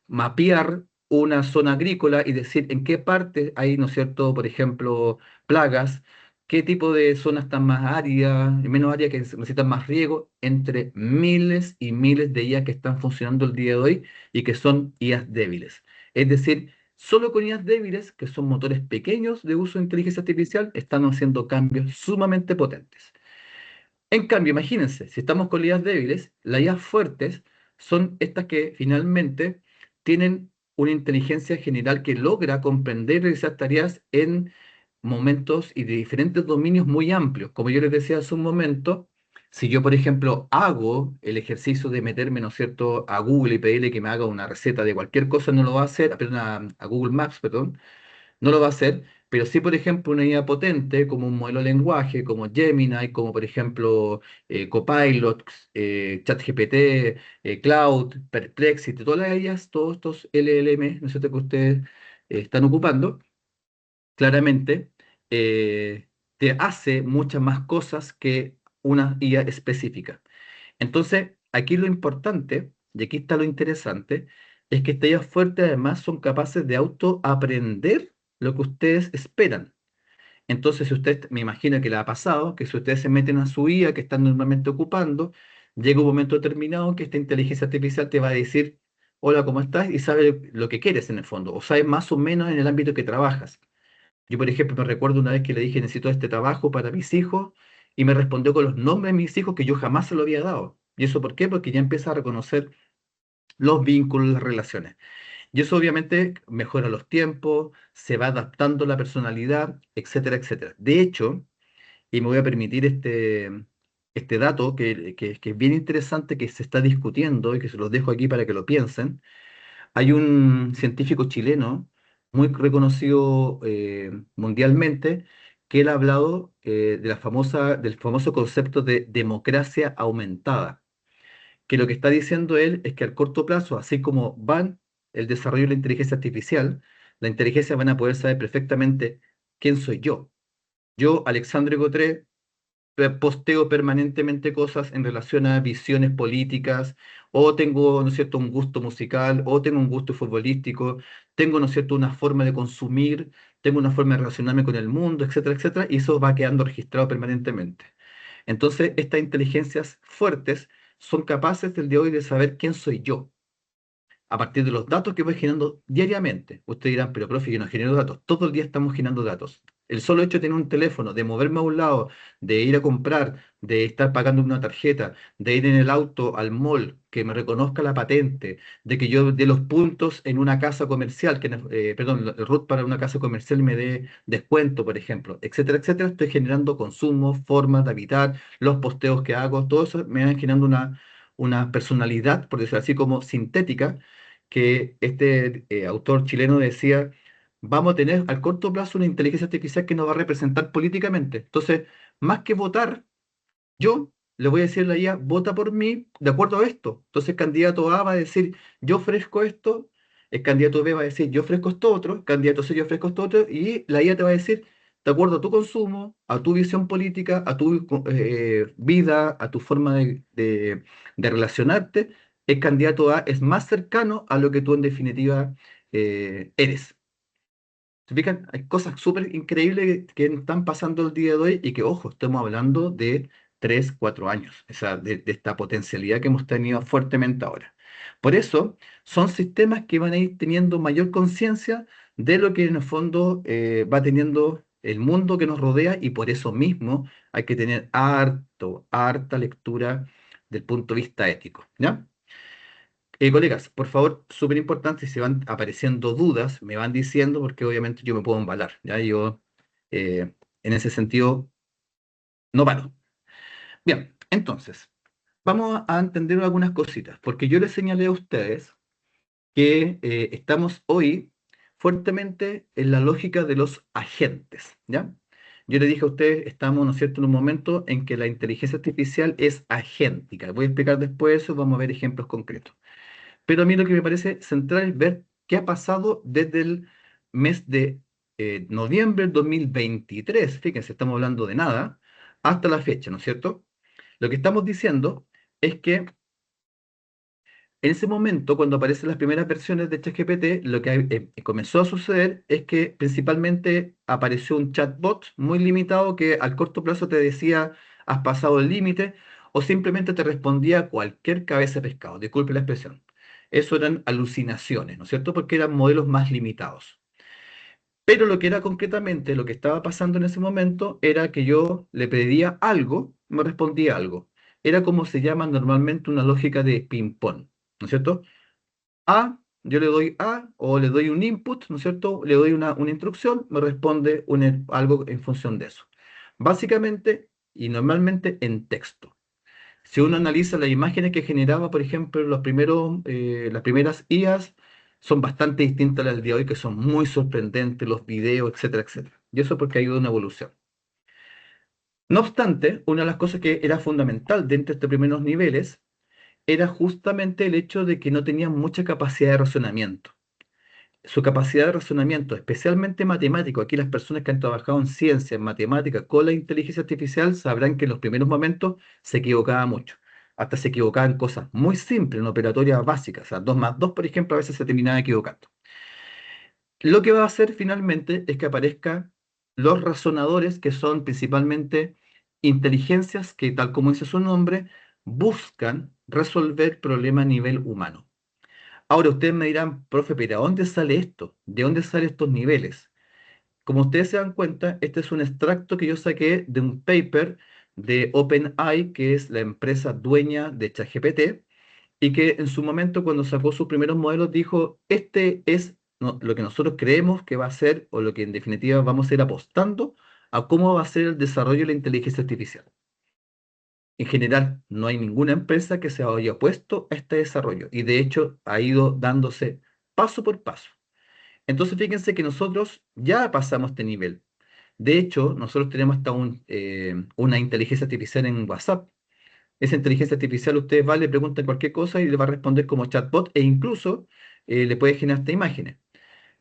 mapear una zona agrícola y decir en qué parte hay, ¿no es cierto?, por ejemplo, plagas, qué tipo de zonas están más áridas, menos áridas que necesitan más riego, entre miles y miles de IAs que están funcionando el día de hoy y que son IAs débiles. Es decir, Solo con IAs débiles, que son motores pequeños de uso de inteligencia artificial, están haciendo cambios sumamente potentes. En cambio, imagínense, si estamos con IAs débiles, las IAs fuertes son estas que finalmente tienen una inteligencia general que logra comprender y realizar tareas en momentos y de diferentes dominios muy amplios. Como yo les decía hace un momento, si yo, por ejemplo, hago el ejercicio de meterme, ¿no es cierto?, a Google y pedirle que me haga una receta de cualquier cosa, no lo va a hacer, perdón, a Google Maps, perdón, no lo va a hacer, pero sí, por ejemplo, una IA potente como un modelo de lenguaje, como Gemini, como por ejemplo Copilot, ChatGPT, Cloud, Perplexity, todas ellas, todos estos LLM, ¿no es cierto?, que ustedes están ocupando, claramente te hace muchas más cosas que una IA específica. Entonces, aquí lo importante, y aquí está lo interesante, es que estas IAs fuertes además son capaces de autoaprender lo que ustedes esperan. Entonces, si usted, me imagino que le ha pasado, que si ustedes se meten a su IA que están normalmente ocupando, llega un momento determinado que esta inteligencia artificial te va a decir, hola, ¿cómo estás? Y sabe lo que quieres en el fondo, o sabe más o menos en el ámbito que trabajas. Yo, por ejemplo, me recuerdo una vez que le dije, necesito este trabajo para mis hijos, y me respondió con los nombres de mis hijos que yo jamás se lo había dado. ¿Y eso por qué? Porque ya empieza a reconocer los vínculos, las relaciones. Y eso obviamente mejora los tiempos, se va adaptando la personalidad, etcétera, etcétera. De hecho, y me voy a permitir este dato que es bien interesante, que se está discutiendo y que se los dejo aquí para que lo piensen. Hay un científico chileno muy reconocido mundialmente que él ha hablado del famoso concepto de democracia aumentada, que lo que está diciendo él es que al corto plazo, así como van el desarrollo de la inteligencia artificial, la inteligencia van a poder saber perfectamente quién soy yo. Yo, Alexandre Gotré, posteo permanentemente cosas en relación a visiones políticas, o tengo, ¿no es cierto?, un gusto musical, o tengo un gusto futbolístico, tengo, ¿no es cierto?, una forma de consumir, tengo una forma de relacionarme con el mundo, etcétera, etcétera, y eso va quedando registrado permanentemente. Entonces, estas inteligencias fuertes son capaces del día de hoy de saber quién soy yo a partir de los datos que voy generando diariamente. Ustedes dirán, pero profe, yo no genero datos. Todo el día estamos generando datos. El solo hecho de tener un teléfono, de moverme a un lado, de ir a comprar, de estar pagando una tarjeta, de ir en el auto al mall, que me reconozca la patente, de que yo dé los puntos en una casa comercial, perdón, el RUT para una casa comercial me dé descuento, por ejemplo, etcétera, etcétera. Estoy generando consumo, formas de habitar, los posteos que hago, todo eso me va generando una personalidad, por decirlo así, como sintética que este autor chileno decía, vamos a tener al corto plazo una inteligencia artificial que nos va a representar políticamente. Entonces, más que votar, yo le voy a decir a la IA, vota por mí de acuerdo a esto. Entonces, el candidato A va a decir, yo ofrezco esto, el candidato B va a decir, yo ofrezco esto otro, el candidato C, yo ofrezco esto otro, y la IA te va a decir, de acuerdo a tu consumo, a tu visión política, a tu vida, a tu forma de relacionarte, el candidato A es más cercano a lo que tú en definitiva eres. ¿Se fijan? Hay cosas súper increíbles que están pasando el día de hoy y que, ojo, estamos hablando de 3, 4 años, o sea, de esta potencialidad que hemos tenido fuertemente ahora. Por eso, son sistemas que van a ir teniendo mayor conciencia de lo que en el fondo va teniendo el mundo que nos rodea, y por eso mismo hay que tener harta lectura del punto de vista ético, ¿ya? Colegas, por favor, súper importante, si van apareciendo dudas, me van diciendo, porque obviamente yo me puedo embalar, ¿ya? Yo, en ese sentido, no paro. Bien, entonces, vamos a entender algunas cositas, porque yo les señalé a ustedes que estamos hoy fuertemente en la lógica de los agentes, ¿ya? Yo les dije a ustedes, estamos, ¿no es cierto?, en un momento en que la inteligencia artificial es agéntica. Voy a explicar después eso, vamos a ver ejemplos concretos. Pero a mí lo que me parece central es ver qué ha pasado desde el mes de noviembre del 2023, fíjense, estamos hablando de nada, hasta la fecha, ¿no es cierto? Lo que estamos diciendo es que en ese momento, cuando aparecen las primeras versiones de ChatGPT, lo que comenzó a suceder es que principalmente apareció un chatbot muy limitado que al corto plazo te decía, has pasado el límite, o simplemente te respondía cualquier cabeza de pescado, disculpe la expresión. Eso eran alucinaciones, ¿no es cierto? Porque eran modelos más limitados. Pero lo que era concretamente, lo que estaba pasando en ese momento, era que yo le pedía algo, me respondía algo. Era como se llama normalmente una lógica de ping-pong, ¿no es cierto? Yo le doy A o le doy un input, ¿no es cierto? Le doy una instrucción, me responde algo en función de eso. Básicamente y normalmente en texto. Si uno analiza las imágenes que generaba, por ejemplo, las primeras IAs, son bastante distintas a las del día de hoy, que son muy sorprendentes, los videos, etcétera, etcétera. Y eso porque ha habido una evolución. No obstante, una de las cosas que era fundamental dentro de estos primeros niveles era justamente el hecho de que no tenían mucha capacidad de razonamiento. Su capacidad de razonamiento, especialmente matemático, aquí las personas que han trabajado en ciencia, en matemática, con la inteligencia artificial, sabrán que en los primeros momentos se equivocaba mucho. Hasta se equivocaba en cosas muy simples, en operatorias básicas. O sea, 2 más 2, por ejemplo, a veces se terminaba equivocando. Lo que va a hacer finalmente es que aparezcan los razonadores, que son principalmente inteligencias que, tal como dice su nombre, buscan resolver problemas a nivel humano. Ahora ustedes me dirán, profe, pero ¿a dónde sale esto? ¿De dónde salen estos niveles? Como ustedes se dan cuenta, este es un extracto que yo saqué de un paper de OpenAI, que es la empresa dueña de ChatGPT, y que en su momento cuando sacó sus primeros modelos dijo, este es lo que nosotros creemos que va a ser, o lo que en definitiva vamos a ir apostando a cómo va a ser el desarrollo de la inteligencia artificial. En general, no hay ninguna empresa que se haya opuesto a este desarrollo y de hecho ha ido dándose paso por paso. Entonces, fíjense que nosotros ya pasamos este nivel. De hecho, nosotros tenemos hasta una inteligencia artificial en WhatsApp. Esa inteligencia artificial usted va, le pregunta cualquier cosa y le va a responder como chatbot e incluso le puede generar hasta imágenes.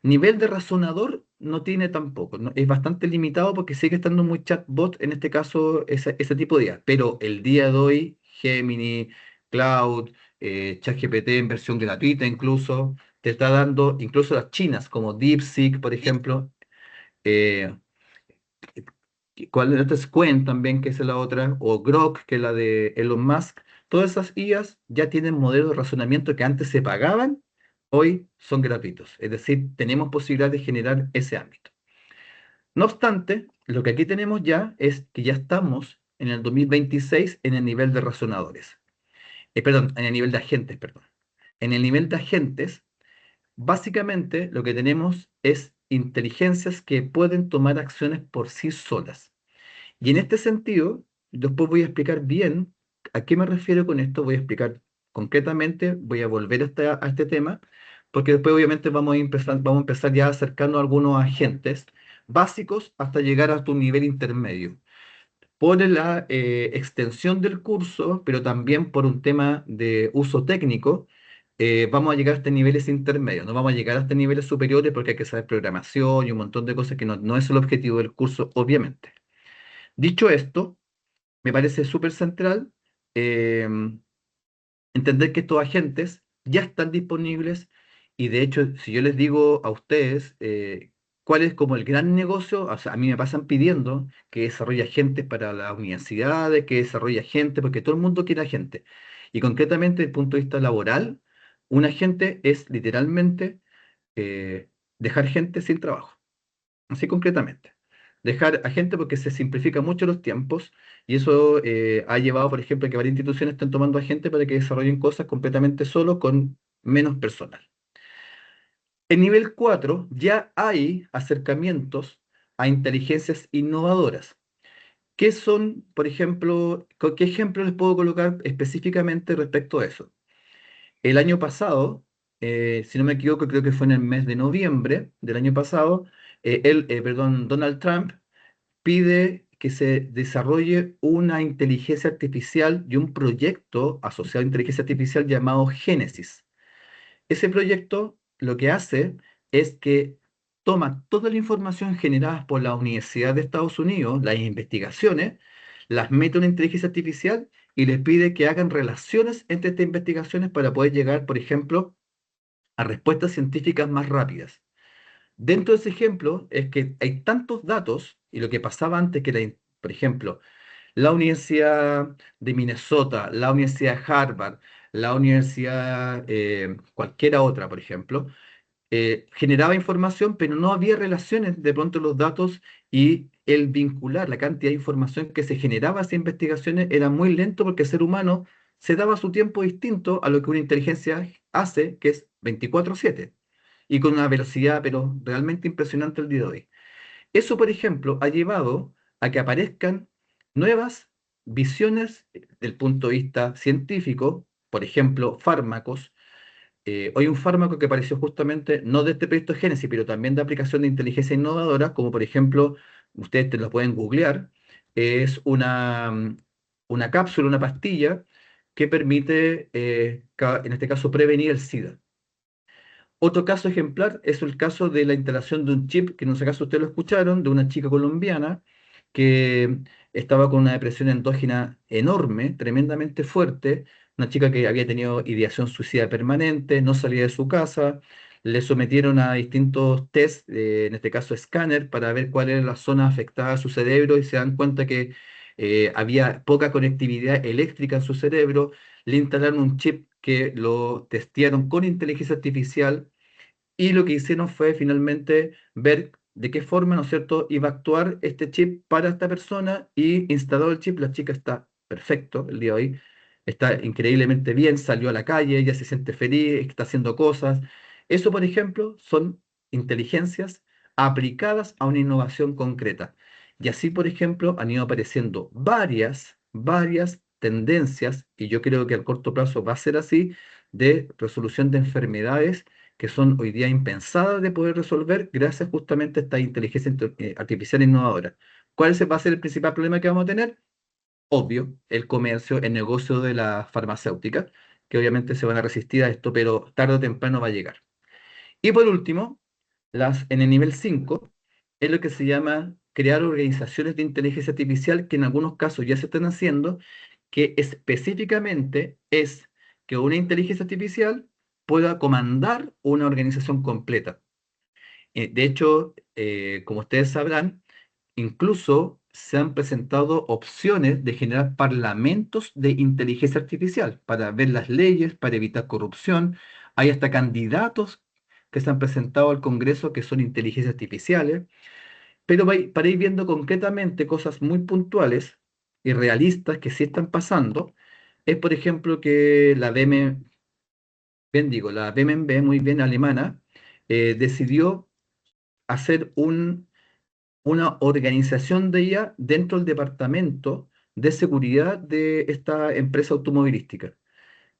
Nivel de razonador no tiene tampoco, es bastante limitado porque sigue estando muy chatbot, en este caso ese tipo de IA. Pero el día de hoy, Gemini, Cloud, ChatGPT en versión gratuita incluso, te está dando, incluso las chinas como DeepSeek, por ejemplo, eh, ¿cuál es Quen también, que es la otra, o Grok, que es la de Elon Musk? Todas esas IAs ya tienen modelos de razonamiento que antes se pagaban, hoy son gratuitos. Es decir, tenemos posibilidad de generar ese ámbito. No obstante, lo que aquí tenemos ya es que ya estamos en el 2026 en el nivel de razonadores. Perdón, en el nivel de agentes, perdón. En el nivel de agentes, básicamente lo que tenemos es inteligencias que pueden tomar acciones por sí solas. Y en este sentido, después voy a explicar bien a qué me refiero con esto, voy a explicar concretamente, voy a volver a este tema, porque después obviamente vamos a empezar ya acercando a algunos agentes básicos hasta llegar a tu nivel intermedio. Por la extensión del curso, pero también por un tema de uso técnico, vamos a llegar hasta niveles intermedios, no vamos a llegar hasta niveles superiores porque hay que saber programación y un montón de cosas que no es el objetivo del curso, obviamente. Dicho esto, me parece súper central eh, entender que estos agentes ya están disponibles y de hecho, si yo les digo a ustedes cuál es como el gran negocio, o sea, a mí me pasan pidiendo que desarrolle agentes para las universidades, que desarrolle agentes, porque todo el mundo quiere agentes. Y concretamente, desde el punto de vista laboral, un agente es literalmente eh, dejar gente sin trabajo. Así concretamente. Dejar a gente porque se simplifica mucho los tiempos y eso ha llevado, por ejemplo, a que varias instituciones estén tomando a gente para que desarrollen cosas completamente solo con menos personal. En nivel 4 ya hay acercamientos a inteligencias innovadoras. ¿Qué son, por ejemplo, qué ejemplo les puedo colocar específicamente respecto a eso? El año pasado, si no me equivoco, creo que fue en el mes de noviembre del año pasado, Donald Trump pide que se desarrolle una inteligencia artificial y un proyecto asociado a inteligencia artificial llamado Génesis. Ese proyecto lo que hace es que toma toda la información generada por la Universidad de Estados Unidos, las investigaciones, las mete a una inteligencia artificial y les pide que hagan relaciones entre estas investigaciones para poder llegar, por ejemplo, a respuestas científicas más rápidas. Dentro de ese ejemplo es que hay tantos datos y lo que pasaba antes que, por ejemplo, la Universidad de Minnesota, la Universidad de Harvard, la universidad, cualquiera otra, por ejemplo, generaba información, pero no había relaciones de pronto en los datos y el vincular la cantidad de información que se generaba hacia investigaciones era muy lento porque el ser humano se daba su tiempo distinto a lo que una inteligencia hace, que es 24/7 y con una velocidad, pero realmente impresionante el día de hoy. Eso, por ejemplo, ha llevado a que aparezcan nuevas visiones del punto de vista científico, por ejemplo, fármacos. Hoy un fármaco que apareció justamente, no de este proyecto Génesis, pero también de aplicación de inteligencia innovadora, como por ejemplo, ustedes te lo pueden googlear, es una cápsula, una pastilla que permite, en este caso, prevenir el SIDA. Otro caso ejemplar es el caso de la instalación de un chip, que en ese caso ustedes lo escucharon, de una chica colombiana que estaba con una depresión endógena enorme, tremendamente fuerte, una chica que había tenido ideación suicida permanente, no salía de su casa, le sometieron a distintos test, en este caso escáner, para ver cuál era la zona afectada a su cerebro y se dan cuenta que había poca conectividad eléctrica en su cerebro, le instalaron un chip que lo testearon con inteligencia artificial y lo que hicieron fue finalmente ver de qué forma, ¿no es cierto?, iba a actuar este chip para esta persona y instalado el chip, la chica está perfecto el día de hoy, está increíblemente bien, salió a la calle, ella se siente feliz, está haciendo cosas. Eso, por ejemplo, son inteligencias aplicadas a una innovación concreta. Y así, por ejemplo, han ido apareciendo varias tendencias, y yo creo que a corto plazo va a ser así, de resolución de enfermedades que son hoy día impensadas de poder resolver gracias justamente a esta inteligencia artificial innovadora. Va a ser el principal problema que vamos a tener? Obvio, el comercio, el negocio de la farmacéutica, que obviamente se van a resistir a esto, pero tarde o temprano va a llegar. Y por último, en el nivel 5 es lo que se llama crear organizaciones de inteligencia artificial que en algunos casos ya se están haciendo, que específicamente es que una inteligencia artificial pueda comandar una organización completa. De hecho, como ustedes sabrán, incluso se han presentado opciones de generar parlamentos de inteligencia artificial para ver las leyes, para evitar corrupción. Hay hasta candidatos que se han presentado al Congreso que son inteligencias artificiales, pero para ir viendo concretamente cosas muy puntuales y realistas que sí están pasando, es por ejemplo que la BMW, muy bien alemana, decidió hacer una organización de IA dentro del departamento de seguridad de esta empresa automovilística.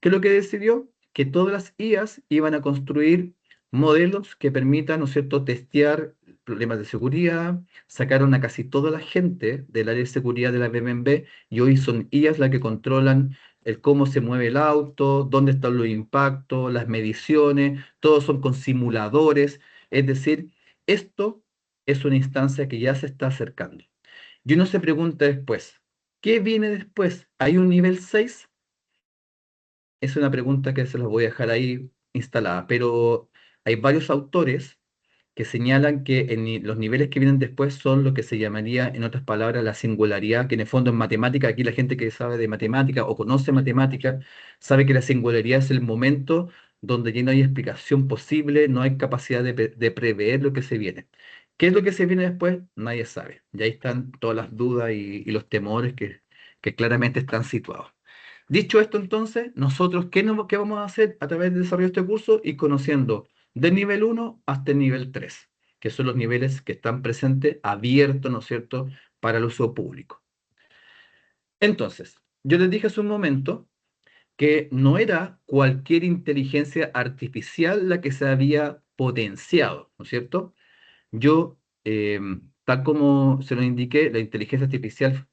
¿Qué es lo que decidió? Que todas las IAs iban a construir modelos que permitan, ¿no es cierto?, testear problemas de seguridad. Sacaron a casi toda la gente del área de seguridad de la BMW y hoy son IAs las que controlan el cómo se mueve el auto, dónde están los impactos, las mediciones, todos son con simuladores. Es decir, esto es una instancia que ya se está acercando. Y uno se pregunta después, ¿qué viene después? ¿Hay un nivel 6? Es una pregunta que se los voy a dejar ahí instalada, pero hay varios autores que señalan que los niveles que vienen después son lo que se llamaría, en otras palabras, la singularidad, que en el fondo en matemática, aquí la gente que sabe de matemática o conoce matemática, sabe que la singularidad es el momento donde ya no hay explicación posible, no hay capacidad de prever lo que se viene. ¿Qué es lo que se viene después? Nadie sabe. Y ahí están todas las dudas y los temores que claramente están situados. Dicho esto, entonces, nosotros, ¿qué vamos a hacer a través del desarrollo de este curso? Y conociendo del nivel 1 hasta el nivel 3, que son los niveles que están presentes, abiertos, ¿no es cierto?, para el uso público. Entonces, yo les dije hace un momento que no era cualquier inteligencia artificial la que se había potenciado, ¿no es cierto? Yo, tal como se lo indiqué, la inteligencia artificial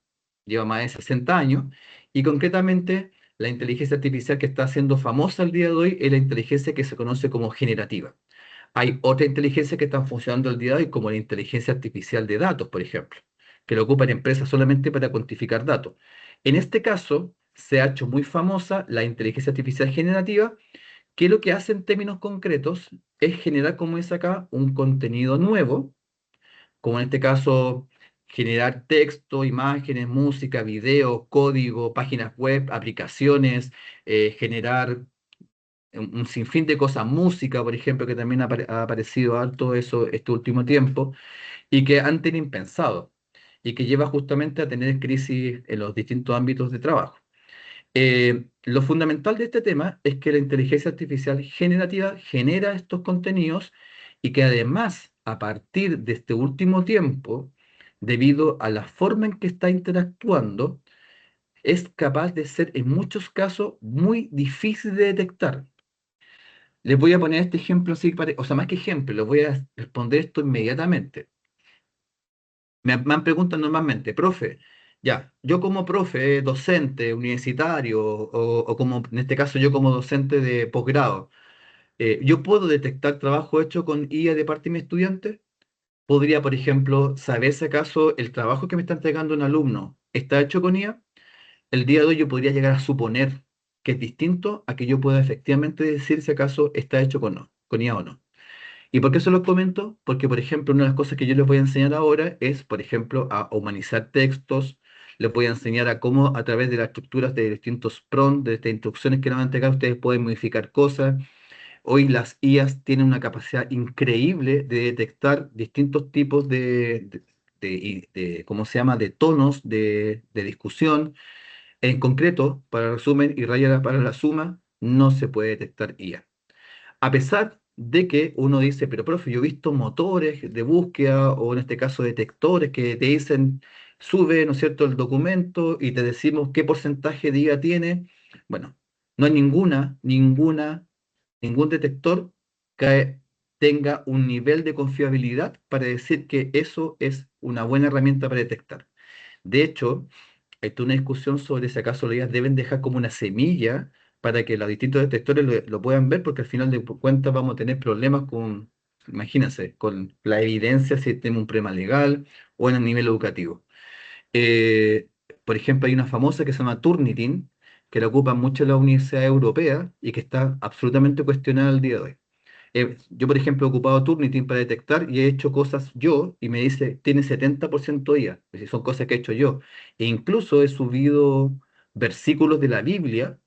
lleva más de 60 años y concretamente la inteligencia artificial que está siendo famosa el día de hoy es la inteligencia que se conoce como generativa. Hay otra inteligencia que están funcionando el día de hoy como la inteligencia artificial de datos, por ejemplo, que lo ocupan empresas solamente para cuantificar datos. En este caso, se ha hecho muy famosa la inteligencia artificial generativa, que lo que hace en términos concretos es generar, como es acá, un contenido nuevo, como en este caso generar texto, imágenes, música, video, código, páginas web, aplicaciones, generar un sinfín de cosas, música, por ejemplo, que también ha aparecido harto eso este último tiempo, y que antes era impensado, y que lleva justamente a tener crisis en los distintos ámbitos de trabajo. Lo fundamental de este tema es que la inteligencia artificial generativa genera estos contenidos y que además, a partir de este último tiempo, debido a la forma en que está interactuando, es capaz de ser en muchos casos muy difícil de detectar. Les voy a poner este ejemplo así, o sea, más que ejemplo, les voy a responder esto inmediatamente. Me han preguntado normalmente, profe, ya, yo como profe, docente, universitario, o como en este caso yo como docente de posgrado, ¿yo puedo detectar trabajo hecho con IA de parte de mi estudiante? ¿Podría, por ejemplo, saber si acaso el trabajo que me está entregando un alumno está hecho con IA? El día de hoy yo podría llegar a suponer que es distinto a que yo pueda efectivamente decir si acaso está hecho con IA o no. ¿Y por qué se los comento? Porque, por ejemplo, una de las cosas que yo les voy a enseñar ahora es, por ejemplo, a humanizar textos, les voy a enseñar a cómo a través de las estructuras de distintos prompts, de estas instrucciones que le van a entregar, ustedes pueden modificar cosas. Hoy las IAs tienen una capacidad increíble de detectar distintos tipos ¿cómo se llama?, de tonos de discusión. En concreto, para resumen y raya para la suma, no se puede detectar IA. A pesar de que uno dice, pero profe, yo he visto motores de búsqueda o en este caso detectores que te dicen, sube, ¿no es cierto?, el documento y te decimos qué porcentaje de IA tiene. Bueno, no hay ningún detector que tenga un nivel de confiabilidad para decir que eso es una buena herramienta para detectar. De hecho, hay toda una discusión sobre si acaso las IAs deben dejar como una semilla para que los distintos detectores lo puedan ver, porque al final de cuentas vamos a tener problemas con, imagínense, con la evidencia si tenemos un problema legal o en el nivel educativo. Eh, por ejemplo, hay una famosa que se llama Turnitin, que la ocupan mucho en las universidades europeas y que está absolutamente cuestionada al día de hoy. Yo, por ejemplo, he ocupado Turnitin para detectar y he hecho cosas yo y me dice, tiene 70% IA. Es decir, son cosas que he hecho yo. E incluso he subido versículos de la Biblia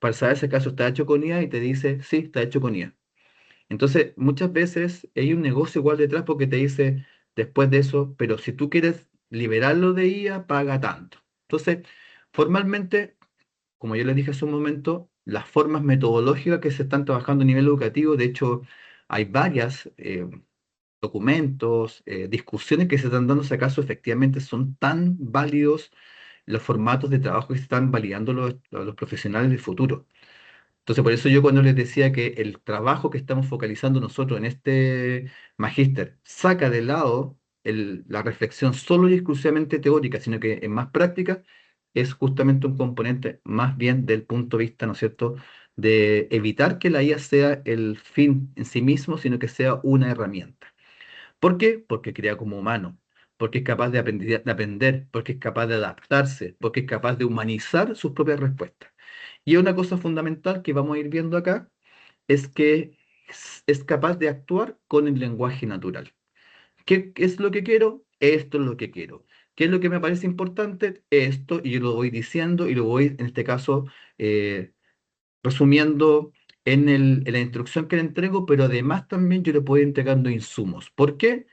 para saber si acaso está hecho con IA y te dice, sí, está hecho con IA. Entonces, muchas veces hay un negocio igual detrás porque te dice después de eso, pero si tú quieres liberarlo de IA, paga tanto. Entonces, formalmente, como yo les dije hace un momento, las formas metodológicas que se están trabajando a nivel educativo, de hecho, hay varias documentos, discusiones que se están dando si acaso efectivamente son tan válidos los formatos de trabajo que se están validando los profesionales del futuro. Entonces, por eso yo cuando les decía que el trabajo que estamos focalizando nosotros en este magíster saca de lado la reflexión solo y exclusivamente teórica, sino que en más práctica, es justamente un componente más bien del punto de vista, ¿no es cierto?, de evitar que la IA sea el fin en sí mismo, sino que sea una herramienta. ¿Por qué? Porque crea como humano, porque es capaz de aprender, porque es capaz de adaptarse, porque es capaz de humanizar sus propias respuestas. Y una cosa fundamental que vamos a ir viendo acá es que es capaz de actuar con el lenguaje natural. ¿Qué es lo que quiero? Esto es lo que quiero. ¿Qué es lo que me parece importante? Esto, y yo lo voy diciendo y lo voy, en este caso, eh, resumiendo en la instrucción que le entrego, pero además también yo le puedo ir entregando insumos. ¿Por qué?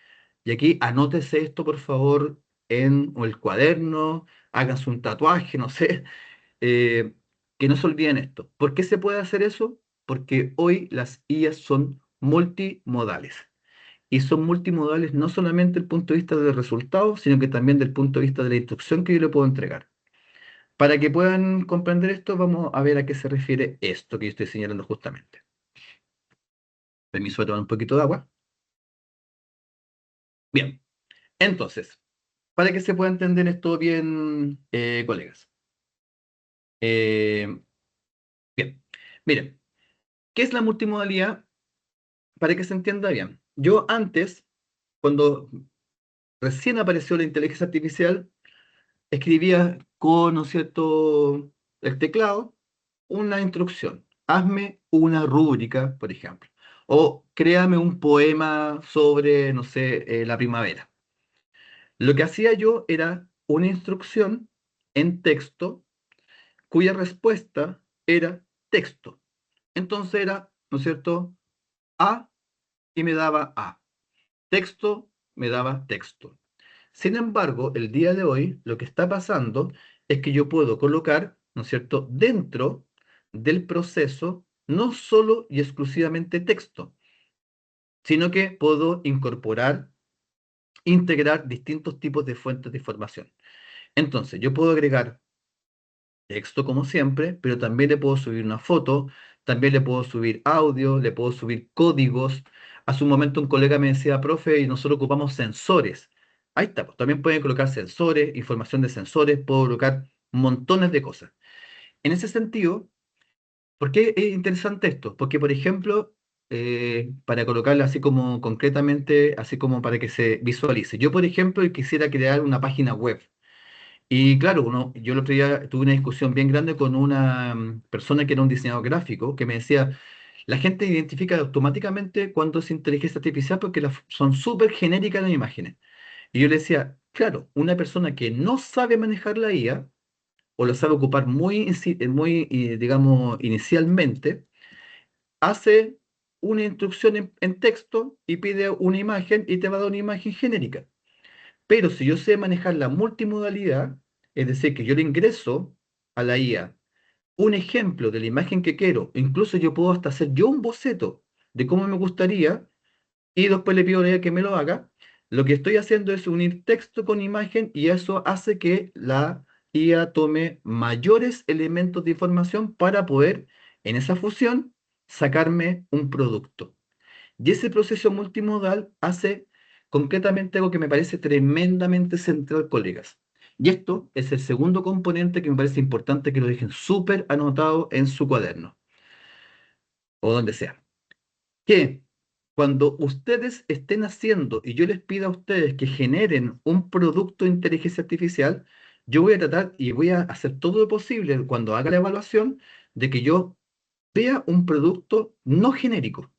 Y aquí anótese esto, por favor, en o el cuaderno, háganse un tatuaje, no sé, eh, que no se olviden esto. ¿Por qué se puede hacer eso? Porque hoy las IAs son multimodales. Y son multimodales no solamente desde el punto de vista del resultado, sino que también desde el punto de vista de la instrucción que yo le puedo entregar. Para que puedan comprender esto, vamos a ver a qué se refiere esto que yo estoy señalando justamente. Permiso de tomar un poquito de agua. Bien, entonces, para que se pueda entender esto bien, colegas. Eh, bien, miren, ¿qué es la multimodalidad? Para que se entienda bien. Yo antes, cuando recién apareció la inteligencia artificial, escribía con, ¿no es cierto?, el teclado, una instrucción. Hazme una rúbrica, por ejemplo. O créame un poema sobre, no sé, la primavera. Lo que hacía yo era una instrucción en texto cuya respuesta era texto. Entonces era, ¿no es cierto?, A y me daba A. Texto me daba texto. Sin embargo, el día de hoy lo que está pasando es que yo puedo colocar, ¿no es cierto?, dentro del proceso no solo y exclusivamente texto, sino que puedo incorporar, integrar distintos tipos de fuentes de información. Entonces, yo puedo agregar texto como siempre, pero también le puedo subir una foto, también le puedo subir audio, le puedo subir códigos. Hace un momento un colega me decía, profe, y nosotros ocupamos sensores. Ahí está, pues, también pueden colocar sensores, información de sensores, puedo colocar montones de cosas. En ese sentido, ¿por qué es interesante esto? Porque, por ejemplo, para colocarlo así como concretamente, así como para que se visualice. Yo, por ejemplo, quisiera crear una página web. Y claro, yo el otro día tuve una discusión bien grande con una persona que era un diseñador gráfico que me decía, la gente identifica automáticamente cuando es inteligencia artificial porque son súper genéricas las imágenes. Y yo le decía, claro, una persona que no sabe manejar la IA o lo sabe ocupar digamos, inicialmente, hace una instrucción en texto y pide una imagen y te va a dar una imagen genérica. Pero si yo sé manejar la multimodalidad, es decir, que yo le ingreso a la IA un ejemplo de la imagen que quiero, incluso yo puedo hasta hacer yo un boceto de cómo me gustaría y después le pido a la IA que me lo haga, lo que estoy haciendo es unir texto con imagen y eso hace que la IA tome mayores elementos de información para poder, en esa fusión, sacarme un producto. Y ese proceso multimodal hace concretamente algo que me parece tremendamente central, colegas. Y esto es el segundo componente que me parece importante que lo dejen súper anotado en su cuaderno o donde sea. Que cuando ustedes estén haciendo y yo les pida a ustedes que generen un producto de inteligencia artificial, yo voy a tratar y voy a hacer todo lo posible cuando haga la evaluación de que yo vea un producto no genérico.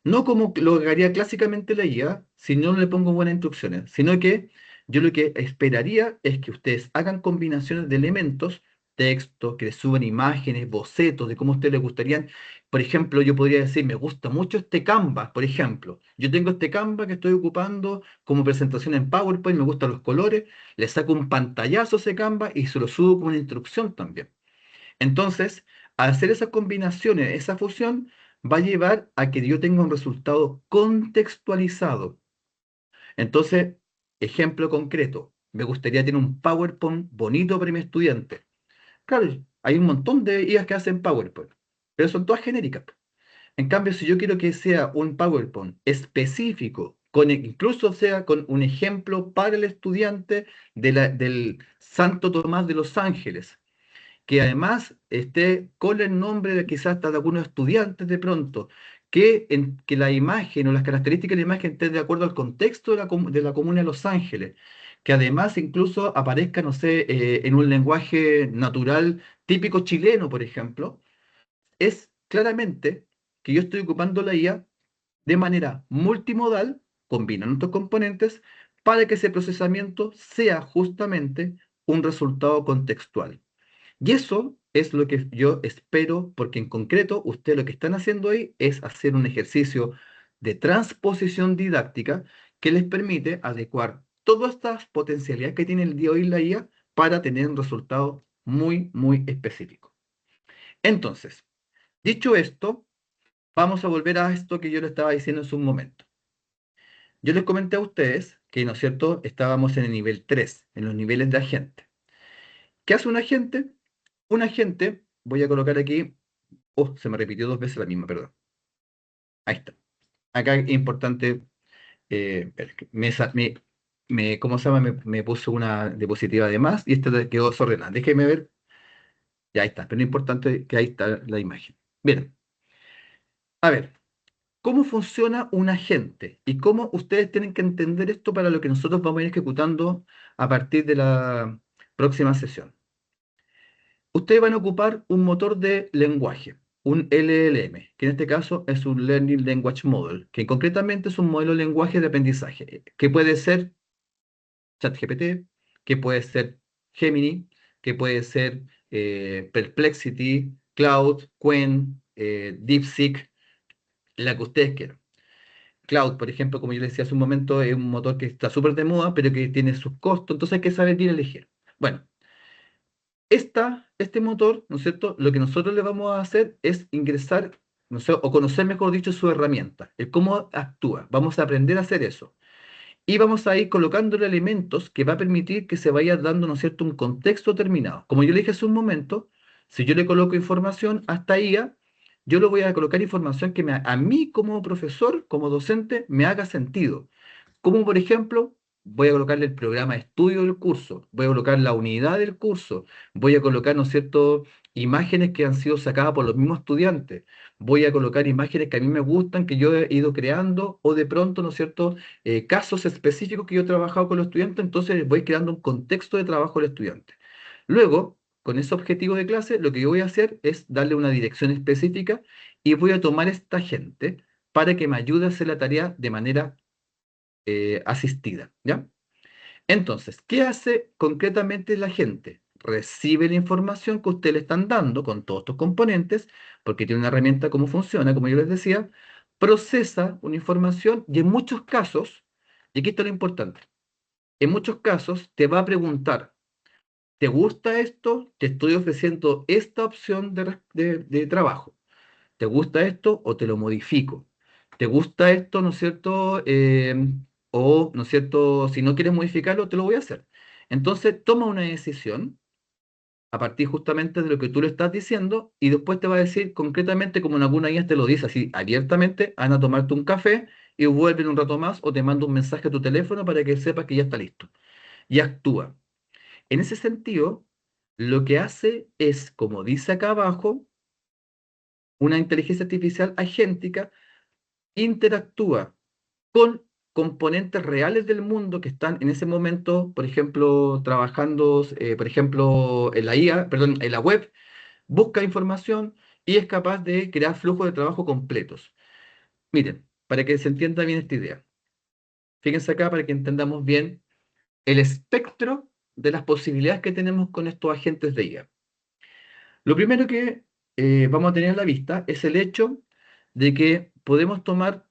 No como lo haría clásicamente la IA, si no le pongo buenas instrucciones, sino que yo lo que esperaría es que ustedes hagan combinaciones de elementos, texto, que les suban imágenes, bocetos de cómo a ustedes les gustarían. Por ejemplo, yo podría decir, me gusta mucho este Canva, por ejemplo. Yo tengo este Canva que estoy ocupando como presentación en PowerPoint, me gustan los colores, le saco un pantallazo a ese Canva y se lo subo con una instrucción también. Entonces, al hacer esas combinaciones, esa fusión, va a llevar a que yo tenga un resultado contextualizado. Entonces, ejemplo concreto, me gustaría tener un PowerPoint bonito para mi estudiante. Claro, hay un montón de IAs que hacen PowerPoint, pero son todas genéricas. En cambio, si yo quiero que sea un PowerPoint específico, incluso sea con un ejemplo para el estudiante del Santo Tomás de los Ángeles, que además esté con el nombre de quizás hasta de algunos estudiantes de pronto, que la imagen o las características de la imagen estén de acuerdo al contexto de la comuna de Los Ángeles, que además incluso aparezca, no sé, en un lenguaje natural típico chileno, por ejemplo, es claramente que yo estoy ocupando la IA de manera multimodal, combinando estos componentes, para que ese procesamiento sea justamente un resultado contextual. Y eso es lo que yo espero, porque en concreto ustedes lo que están haciendo ahí es hacer un ejercicio de transposición didáctica que les permite adecuar todas estas potencialidades que tiene el día de hoy la IA para tener un resultado muy, muy específico. Entonces, dicho esto, vamos a volver a esto que yo les estaba diciendo en su momento. Yo les comenté a ustedes que, ¿no es cierto?, estábamos en el nivel 3, en los niveles de agente. ¿Qué hace un agente? Un agente, voy a colocar aquí, se me repitió dos veces la misma, perdón. Ahí está. Acá es importante, espera, que ¿cómo se llama? Me puso una diapositiva de más y esta quedó desordenada. Déjeme ver. Ya ahí está, pero lo importante es que ahí está la imagen. Bien, a ver, ¿cómo funciona un agente? Y cómo ustedes tienen que entender esto para lo que nosotros vamos a ir ejecutando a partir de la próxima sesión. Ustedes van a ocupar un motor de lenguaje, un LLM, que en este caso es un Learning Language Model, que concretamente es un modelo de lenguaje de aprendizaje, que puede ser ChatGPT, que puede ser Gemini, que puede ser Perplexity, Cloud, Qwen, DeepSeek, la que ustedes quieran. Cloud, por ejemplo, como yo les decía hace un momento, es un motor que está súper de moda, pero que tiene sus costos, entonces hay que saber bien elegir. Bueno, este motor, ¿no es cierto? Lo que nosotros le vamos a hacer es ingresar, no sé, o conocer, mejor dicho, su herramienta, el cómo actúa. Vamos a aprender a hacer eso. Y vamos a ir colocándole elementos que va a permitir que se vaya dando, ¿no es cierto?, un contexto determinado. Como yo le dije hace un momento, si yo le coloco información hasta IA, yo le voy a colocar información que a mí como profesor, como docente, me haga sentido. Como por ejemplo, voy a colocarle el programa de estudio del curso, voy a colocar la unidad del curso, voy a colocar, ¿no es cierto?, imágenes que han sido sacadas por los mismos estudiantes, voy a colocar imágenes que a mí me gustan, que yo he ido creando, o de pronto, ¿no es cierto?, casos específicos que yo he trabajado con los estudiantes, entonces voy creando un contexto de trabajo del estudiante. Luego, con ese objetivo de clase, lo que yo voy a hacer es darle una dirección específica y voy a tomar a esta gente para que me ayude a hacer la tarea de manera asistida, ¿ya? Entonces, ¿qué hace concretamente la gente? Recibe la información que ustedes le están dando con todos estos componentes, porque tiene una herramienta cómo funciona, como yo les decía, procesa una información y en muchos casos, y aquí está lo importante, en muchos casos te va a preguntar, ¿te gusta esto? Te estoy ofreciendo esta opción de trabajo. ¿Te gusta esto o te lo modifico? ¿Te gusta esto, no es cierto? O, ¿no es cierto? Si no quieres modificarlo, te lo voy a hacer. Entonces, toma una decisión a partir justamente de lo que tú le estás diciendo y después te va a decir concretamente, como en alguna guía te lo dice así abiertamente, anda a tomarte un café y vuelve en un rato más o te manda un mensaje a tu teléfono para que sepas que ya está listo. Y actúa. En ese sentido, lo que hace es, como dice acá abajo, una inteligencia artificial agéntica interactúa con componentes reales del mundo que están en ese momento, por ejemplo, trabajando, por ejemplo, en la IA, perdón, en la web, busca información y es capaz de crear flujos de trabajo completos. Miren, para que se entienda bien esta idea. Fíjense acá para que entendamos bien el espectro de las posibilidades que tenemos con estos agentes de IA. Lo primero que vamos a tener a la vista es el hecho de que podemos tomar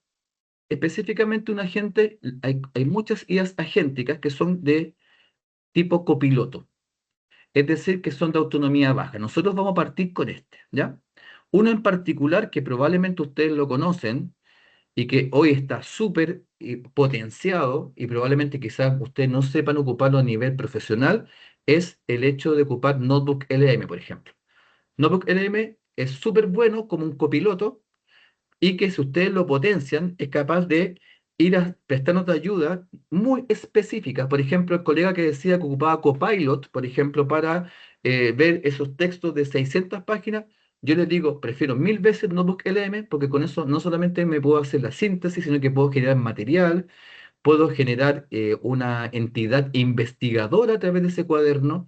específicamente un agente, hay muchas IAs agénticas que son de tipo copiloto, es decir, que son de autonomía baja. Nosotros vamos a partir con este, ¿ya? Uno en particular que probablemente ustedes lo conocen y que hoy está súper potenciado y probablemente quizás ustedes no sepan ocuparlo a nivel profesional, es el hecho de ocupar Notebook LM, por ejemplo. Notebook LM es súper bueno como un copiloto y que si ustedes lo potencian, es capaz de ir a prestarnos ayuda muy específica. Por ejemplo, el colega que decía que ocupaba Copilot, por ejemplo, para ver esos textos de 600 páginas, yo les digo, prefiero 1000 veces Notebook LM, porque con eso no solamente me puedo hacer la síntesis, sino que puedo generar material, puedo generar una entidad investigadora a través de ese cuaderno,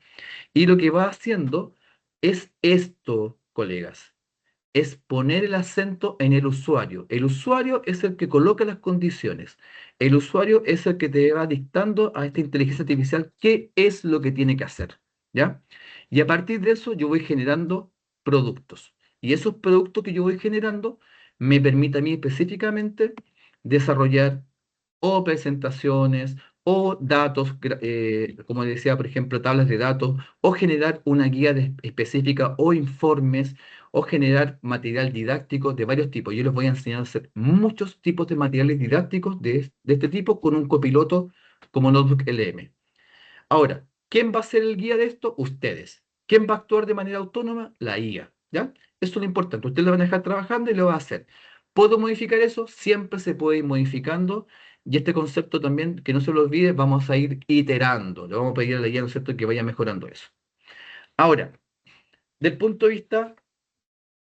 y lo que va haciendo es esto, colegas, es poner el acento en el usuario. El usuario es el que coloca las condiciones. El usuario es el que te va dictando a esta inteligencia artificial qué es lo que tiene que hacer, ¿ya? Y a partir de eso yo voy generando productos. Y esos productos que yo voy generando me permiten a mí específicamente desarrollar o presentaciones o datos, como decía, por ejemplo, tablas de datos, o generar una guía específica o informes o generar material didáctico de varios tipos. Yo les voy a enseñar a hacer muchos tipos de materiales didácticos de este tipo con un copiloto como Notebook LM. Ahora, ¿quién va a ser el guía de esto? Ustedes. ¿Quién va a actuar de manera autónoma? La IA. ¿Ya? Eso es lo importante. Ustedes lo van a dejar trabajando y lo va a hacer. ¿Puedo modificar eso? Siempre se puede ir modificando. Y este concepto también, que no se lo olvide, vamos a ir iterando. Le vamos a pedir a la IA, ¿no es cierto?, que vaya mejorando eso. Ahora, del punto de vista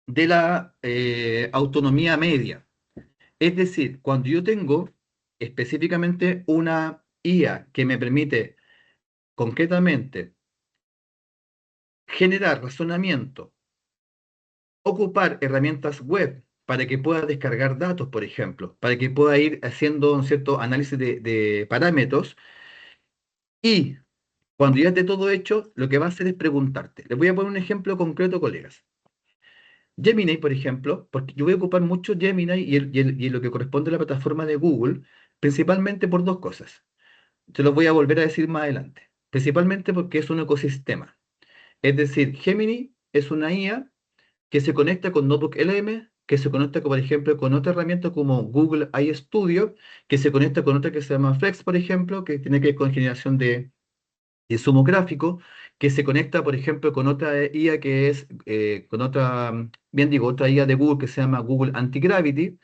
de la autonomía media. Es decir, cuando yo tengo específicamente una IA que me permite concretamente generar razonamiento, ocupar herramientas web para que pueda descargar datos, por ejemplo, para que pueda ir haciendo un cierto análisis de parámetros, Y cuando ya esté todo hecho, lo que va a hacer es preguntarte. Les voy a poner un ejemplo concreto, colegas. Gemini, por ejemplo, porque yo voy a ocupar mucho Gemini y lo que corresponde a la plataforma de Google, principalmente por dos cosas. Te lo voy a volver a decir más adelante. Principalmente porque es un ecosistema. Es decir, Gemini es una IA que se conecta con Notebook LM, que se conecta, por ejemplo, con otra herramienta como Google AI Studio, que se conecta con otra que se llama Flex, por ejemplo, que tiene que ver con generación de insumo gráfico, que se conecta, por ejemplo, con otra IA que es, con otra, bien digo, otra IA de Google que se llama Google Anti-Gravity,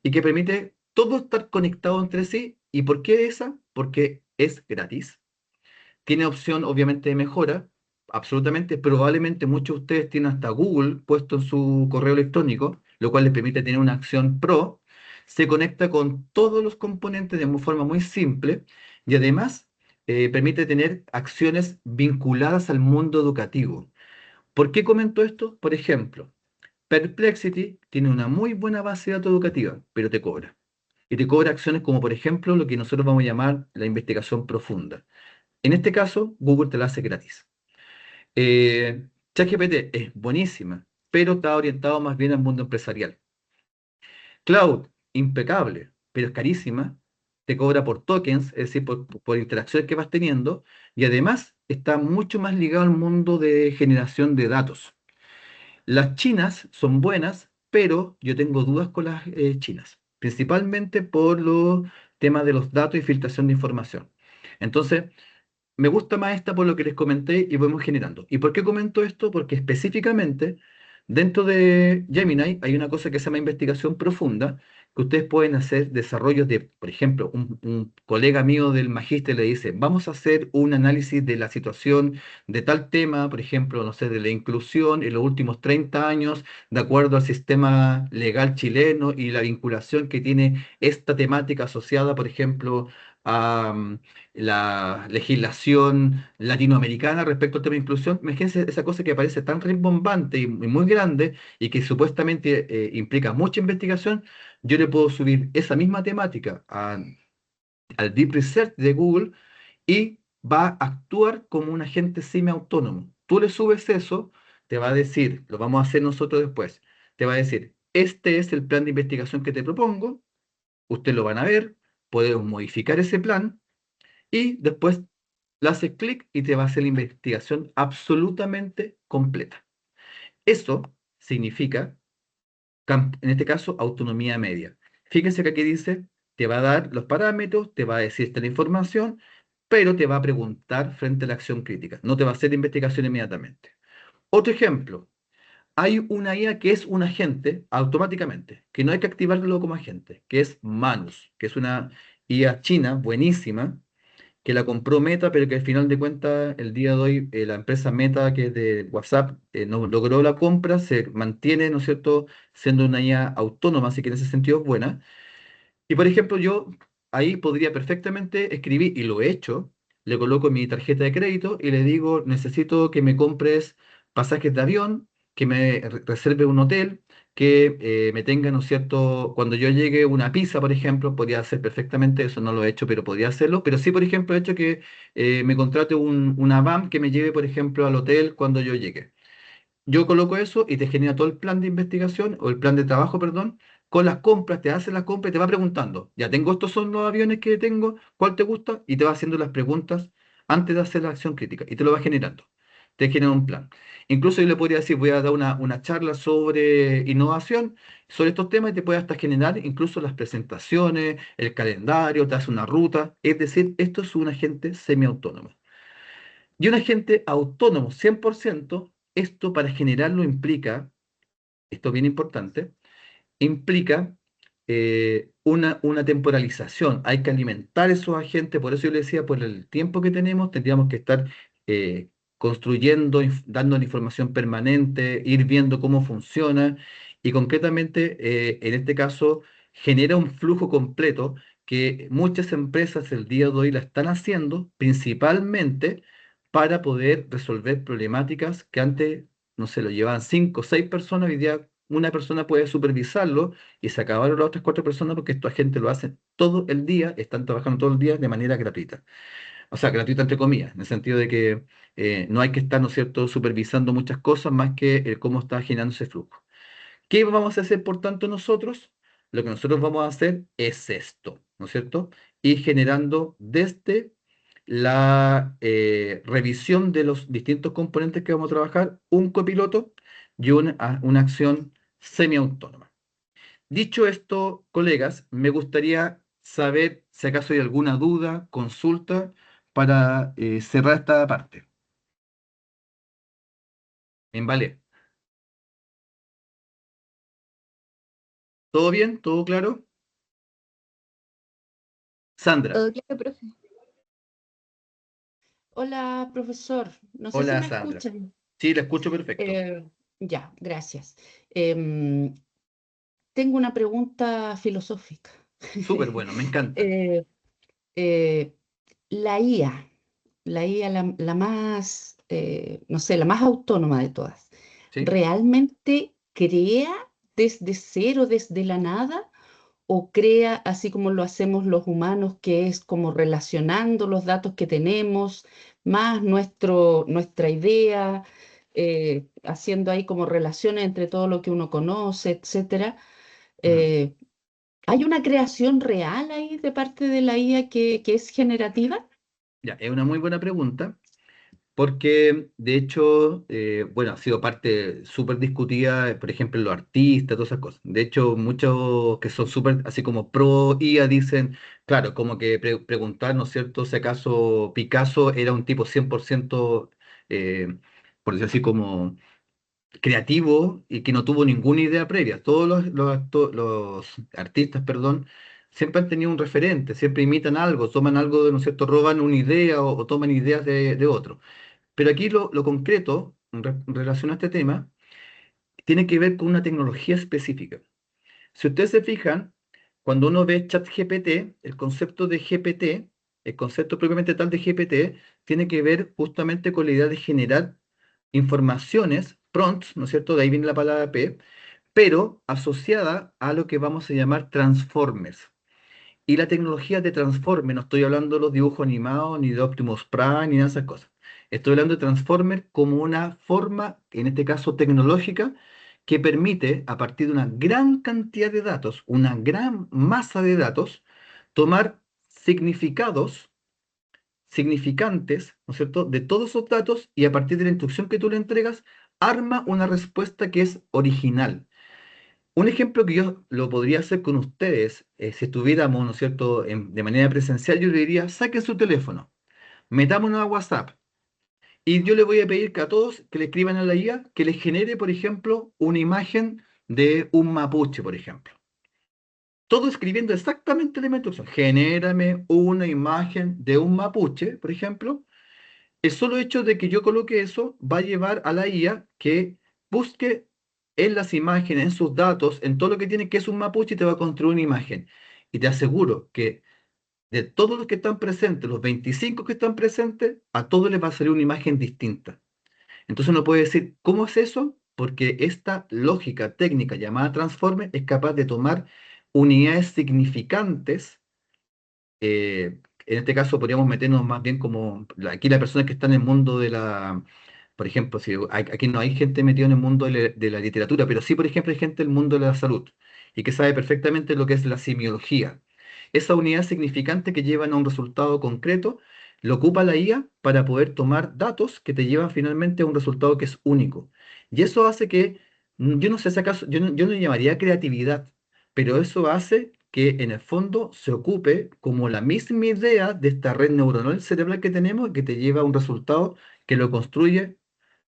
y que permite todo estar conectado entre sí. ¿Y por qué esa? Porque es gratis. Tiene opción, obviamente, de mejora, absolutamente. Probablemente muchos de ustedes tienen hasta Google puesto en su correo electrónico, lo cual les permite tener una acción pro. Se conecta con todos los componentes de una forma muy simple y además permite tener acciones vinculadas al mundo educativo. ¿Por qué comento esto? Por ejemplo, Perplexity tiene una muy buena base de datos educativa, pero te cobra. Y te cobra acciones como, por ejemplo, lo que nosotros vamos a llamar la investigación profunda. En este caso, Google te la hace gratis. ChatGPT es buenísima, pero está orientado más bien al mundo empresarial. Cloud, impecable, pero es carísima. Te cobra por tokens, es decir, por interacciones que vas teniendo, y además está mucho más ligado al mundo de generación de datos. Las chinas son buenas, pero yo tengo dudas con las chinas, principalmente por los temas de los datos y filtración de información. Entonces, me gusta más esta por lo que les comenté y vamos generando. ¿Y por qué comento esto? Porque específicamente dentro de Gemini hay una cosa que se llama investigación profunda, que ustedes pueden hacer desarrollos de, por ejemplo, un colega mío del magíster le dice, vamos a hacer un análisis de la situación de tal tema, por ejemplo, no sé, de la inclusión en los últimos 30 años, de acuerdo al sistema legal chileno y la vinculación que tiene esta temática asociada, por ejemplo, a la legislación latinoamericana respecto al tema de inclusión. Imagínense esa cosa que parece tan rimbombante y muy grande y que supuestamente implica mucha investigación. Yo le puedo subir esa misma temática al Deep Research de Google y va a actuar como un agente semiautónomo. Tú le subes eso, te va a decir, lo vamos a hacer nosotros después, te va a decir, este es el plan de investigación que te propongo, ustedes lo van a ver, podemos modificar ese plan y después le haces clic y te va a hacer la investigación absolutamente completa. Eso significa, en este caso, autonomía media. Fíjense que aquí dice, te va a dar los parámetros, te va a decir esta la información, pero te va a preguntar frente a la acción crítica. No te va a hacer investigación inmediatamente. Otro ejemplo, hay una IA que es un agente automáticamente, que no hay que activarlo como agente, que es Manus, que es una IA china buenísima, que la compró Meta, pero que al final de cuentas, el día de hoy, la empresa Meta, que es de WhatsApp, no logró la compra, se mantiene, ¿no es cierto?, siendo una IA autónoma, así que en ese sentido es buena. Y por ejemplo, yo ahí podría perfectamente escribir, y lo he hecho, le coloco mi tarjeta de crédito y le digo, necesito que me compres pasajes de avión, que me reserve un hotel, que me tenga, ¿no es cierto? Cuando yo llegue una pizza, por ejemplo, podría hacer perfectamente eso, no lo he hecho, pero podría hacerlo. Pero sí, por ejemplo, he hecho que me contrate una van que me lleve, por ejemplo, al hotel cuando yo llegue. Yo coloco eso y te genera todo el plan de investigación o el plan de trabajo, perdón, con las compras, te hace las compras y te va preguntando, ya tengo estos son los aviones que tengo, ¿cuál te gusta? Y te va haciendo las preguntas antes de hacer la acción crítica y te lo va generando. Te genera un plan. Incluso yo le podría decir, voy a dar una charla sobre innovación, sobre estos temas y te puede hasta generar incluso las presentaciones, el calendario, te hace una ruta. Es decir, esto es un agente semiautónomo. Y un agente autónomo 100%, esto para generarlo implica, esto es bien importante, implica una temporalización. Hay que alimentar esos agentes, por eso yo le decía, por el tiempo que tenemos, tendríamos que estar construyendo, dando la información permanente, ir viendo cómo funciona y concretamente, en este caso, genera un flujo completo que muchas empresas el día de hoy la están haciendo, principalmente para poder resolver problemáticas que antes, no sé, lo llevaban 5 o 6 personas, hoy día una persona puede supervisarlo y se acabaron las otras 4 personas porque esta gente lo hace todo el día, están trabajando todo el día de manera gratuita. O sea, gratuita entre comillas, en el sentido de que no hay que estar, ¿no es cierto?, supervisando muchas cosas más que cómo está generando ese flujo. ¿Qué vamos a hacer, por tanto, nosotros? Lo que nosotros vamos a hacer es esto, ¿no es cierto? Ir generando desde la revisión de los distintos componentes que vamos a trabajar, un copiloto y una acción semiautónoma. Dicho esto, colegas, me gustaría saber si acaso hay alguna duda, consulta, para cerrar esta parte. En vale. ¿Todo bien? ¿Todo claro? Sandra. Claro, profe. Hola, profesor. No sé si Hola, me Sandra. escuchan. Sí, la escucho perfecto. Ya, gracias. Tengo una pregunta filosófica. Súper bueno, me encanta. Eh, eh, la IA, la más, no sé, la más autónoma de todas, ¿Sí? ¿realmente crea desde cero, desde la nada? ¿O crea así como lo hacemos los humanos, que es como relacionando los datos que tenemos, más nuestra idea, haciendo ahí como relaciones entre todo lo que uno conoce, etcétera? Eh, ¿Hay una creación real ahí de parte de la IA que es generativa? Ya, es una muy buena pregunta, porque de hecho, bueno, ha sido parte súper discutida, por ejemplo, en los artistas, todas esas cosas. De hecho, muchos que son súper, así como pro IA, dicen, claro, como que preguntar, ¿no es cierto?, si acaso Picasso era un tipo 100%, por decir así, como creativo y que no tuvo ninguna idea previa. Todos los artistas, perdón, siempre han tenido un referente, siempre imitan algo, toman algo, ¿no es cierto?, roban una idea o toman ideas de otro. Pero aquí lo concreto, en relación a este tema, tiene que ver con una tecnología específica. Si ustedes se fijan, cuando uno ve ChatGPT, el concepto de GPT, el concepto propiamente tal de GPT, tiene que ver justamente con la idea de generar informaciones, prompts, ¿no es cierto? De ahí viene la palabra P, pero asociada a lo que vamos a llamar transformers. Y la tecnología de Transformer, no estoy hablando de los dibujos animados, ni de Optimus Prime, ni de esas cosas. Estoy hablando de Transformer como una forma, en este caso tecnológica, que permite, a partir de una gran cantidad de datos, una gran masa de datos, tomar significados, significantes, ¿no es cierto?, de todos esos datos y a partir de la instrucción que tú le entregas, arma una respuesta que es original. Un ejemplo que yo lo podría hacer con ustedes, si estuviéramos, ¿no es cierto?, de manera presencial, yo le diría, saquen su teléfono, metámonos a WhatsApp y yo le voy a pedir que a todos que le escriban a la IA que les genere, por ejemplo, una imagen de un mapuche, por ejemplo. Todo escribiendo exactamente la misma instrucción. Genérame una imagen de un mapuche, por ejemplo. El solo hecho de que yo coloque eso va a llevar a la IA que busque en las imágenes, en sus datos, en todo lo que tiene que es un mapuche y te va a construir una imagen. Y te aseguro que de todos los que están presentes, los 25 que están presentes, a todos les va a salir una imagen distinta. Entonces uno puede decir, ¿cómo es eso? Porque esta lógica técnica llamada transformer es capaz de tomar unidades significantes, en este caso podríamos meternos más bien como aquí las personas que están en el mundo de la, por ejemplo, si aquí no hay gente metida en el mundo de la literatura, pero sí, por ejemplo, hay gente del mundo de la salud y que sabe perfectamente lo que es la semiología. Esa unidad significante que llevan a un resultado concreto, lo ocupa la IA para poder tomar datos que te llevan finalmente a un resultado que es único. Y eso hace que, yo no sé si acaso, yo no llamaría creatividad, pero eso hace que en el fondo se ocupe como la misma idea de esta red neuronal cerebral que tenemos que te lleva a un resultado que lo construye,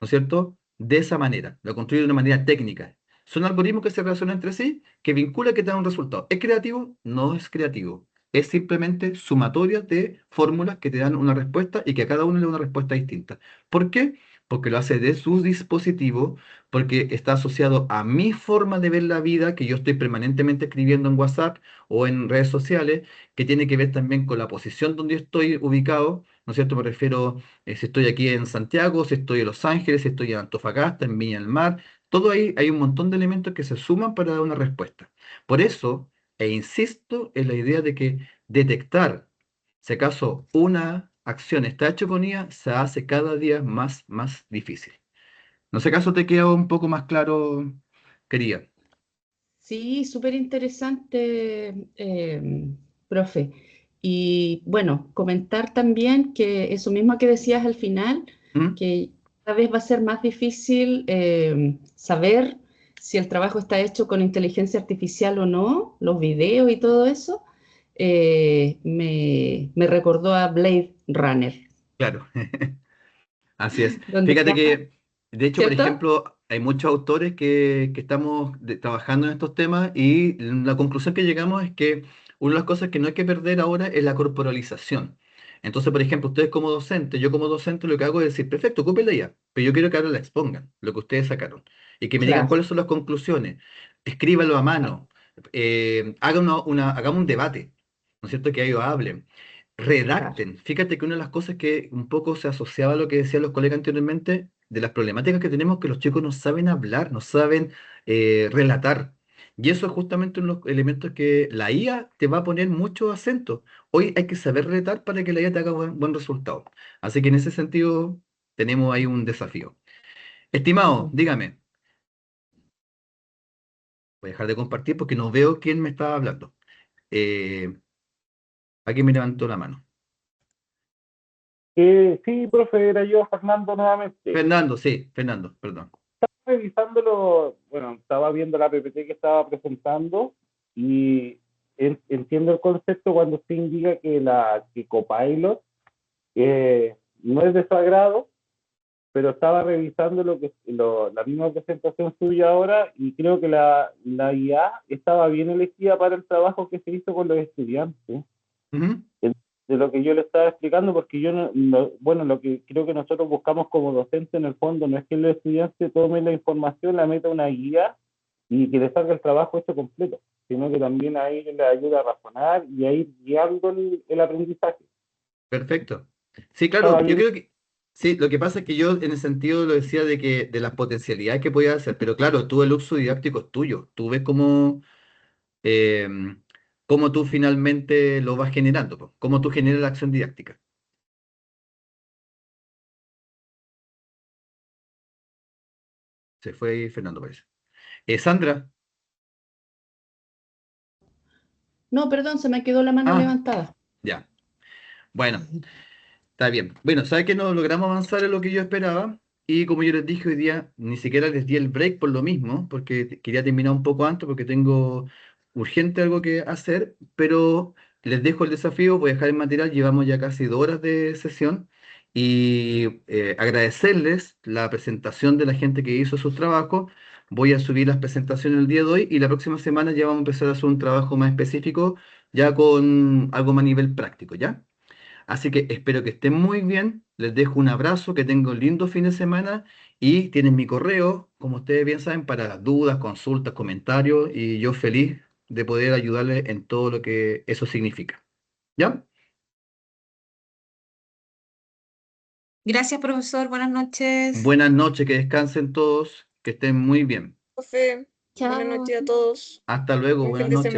¿no es cierto?, de esa manera, lo construye de una manera técnica. Son algoritmos que se relacionan entre sí, que vincula que te dan un resultado. ¿Es creativo? No es creativo. Es simplemente sumatoria de fórmulas que te dan una respuesta y que a cada uno le da una respuesta distinta. ¿Por qué? Porque lo hace de su dispositivo, porque está asociado a mi forma de ver la vida, que yo estoy permanentemente escribiendo en WhatsApp o en redes sociales, que tiene que ver también con la posición donde yo estoy ubicado, ¿no es cierto? Me refiero si estoy aquí en Santiago, si estoy en Los Ángeles, si estoy en Antofagasta, en Viña del Mar, todo ahí hay un montón de elementos que se suman para dar una respuesta. Por eso, insisto en la idea de que detectar, si acaso, una acción está hecho con IA, se hace cada día más difícil. No sé acaso te queda un poco más claro, quería. Sí, súper interesante, profe. Y bueno, comentar también que eso mismo que decías al final, ¿Mm? que cada vez va a ser más difícil saber si el trabajo está hecho con inteligencia artificial o no, los videos y todo eso, me recordó a Blade Runner, Claro, así es. donde Fíjate ya, que, de hecho, por ¿cierto? ejemplo, hay muchos autores que estamos trabajando en estos temas y la conclusión que llegamos es que una de las cosas que no hay que perder ahora es la corporalización. Entonces, por ejemplo, ustedes como docentes, yo como docente lo que hago es decir, perfecto, ocúpenla ya, pero yo quiero que ahora la expongan, lo que ustedes sacaron, y que me digan Claro, cuáles son las conclusiones, escríbanlo a mano, hagan hagamos un debate, ¿no es cierto? Que ellos hablen. claro. Redacten. Fíjate que una de las cosas que un poco se asociaba a lo que decían los colegas anteriormente, de las problemáticas que tenemos, que los chicos no saben hablar, no saben relatar. Y eso es justamente uno de los elementos que la IA te va a poner mucho acento. Hoy hay que saber relatar para que la IA te haga buen resultado. Así que en ese sentido tenemos ahí un desafío. Sí, Estimado, pues. dígame, voy a dejar de compartir porque no veo quién me está hablando. Eh, Aquí me levantó la mano. Sí, profe, era yo, Fernando, nuevamente. Fernando, sí, Fernando, perdón. Revisándolo, bueno, estaba viendo la PPT que estaba presentando y entiendo el concepto cuando usted indica que Copilot no es de su agrado, pero estaba revisando la misma presentación suya ahora y creo que la IA estaba bien elegida para el trabajo que se hizo con los estudiantes. Ujú. De lo que yo le estaba explicando, porque yo bueno, lo que creo que nosotros buscamos como docente en el fondo no es que el estudiante tome la información, la meta a una guía y que le salga el trabajo hecho completo, sino que también ahí le ayuda a razonar y a ir guiando el aprendizaje. Perfecto. Sí, Estaba claro, yo bien. creo que sí, lo que pasa es que yo en el sentido lo decía de que de las potencialidades que podía hacer, pero claro, tú el uso didáctico es tuyo, tú ves eh, cómo tú finalmente lo vas generando, po, cómo tú generas la acción didáctica. Se fue ahí Fernando, parece. Sandra, No, perdón, se me quedó la mano ah, levantada. ya, bueno. Está bien. Bueno, ¿sabes que no logramos avanzar en lo que yo esperaba? Y como yo les dije hoy día, ni siquiera les di el break por lo mismo, porque quería terminar un poco antes, porque tengo urgente algo que hacer, pero les dejo el desafío, voy a dejar el material, llevamos ya casi 2 horas de sesión, y agradecerles la presentación de la gente que hizo sus trabajos. Voy a subir las presentaciones el día de hoy y la próxima semana ya vamos a empezar a hacer un trabajo más específico, ya con algo más a nivel práctico, ¿ya? Así que espero que estén muy bien. Les dejo un abrazo, que tengan un lindo fin de semana y tienen mi correo, como ustedes bien saben, para dudas, consultas, comentarios y yo feliz de poder ayudarles en todo lo que eso significa. ¿Ya? Gracias, profesor. Buenas noches. Buenas noches, que descansen todos, que estén muy bien. Profe, buenas Chao. noches a todos. Hasta luego, Buen fin buenas de noches. semana.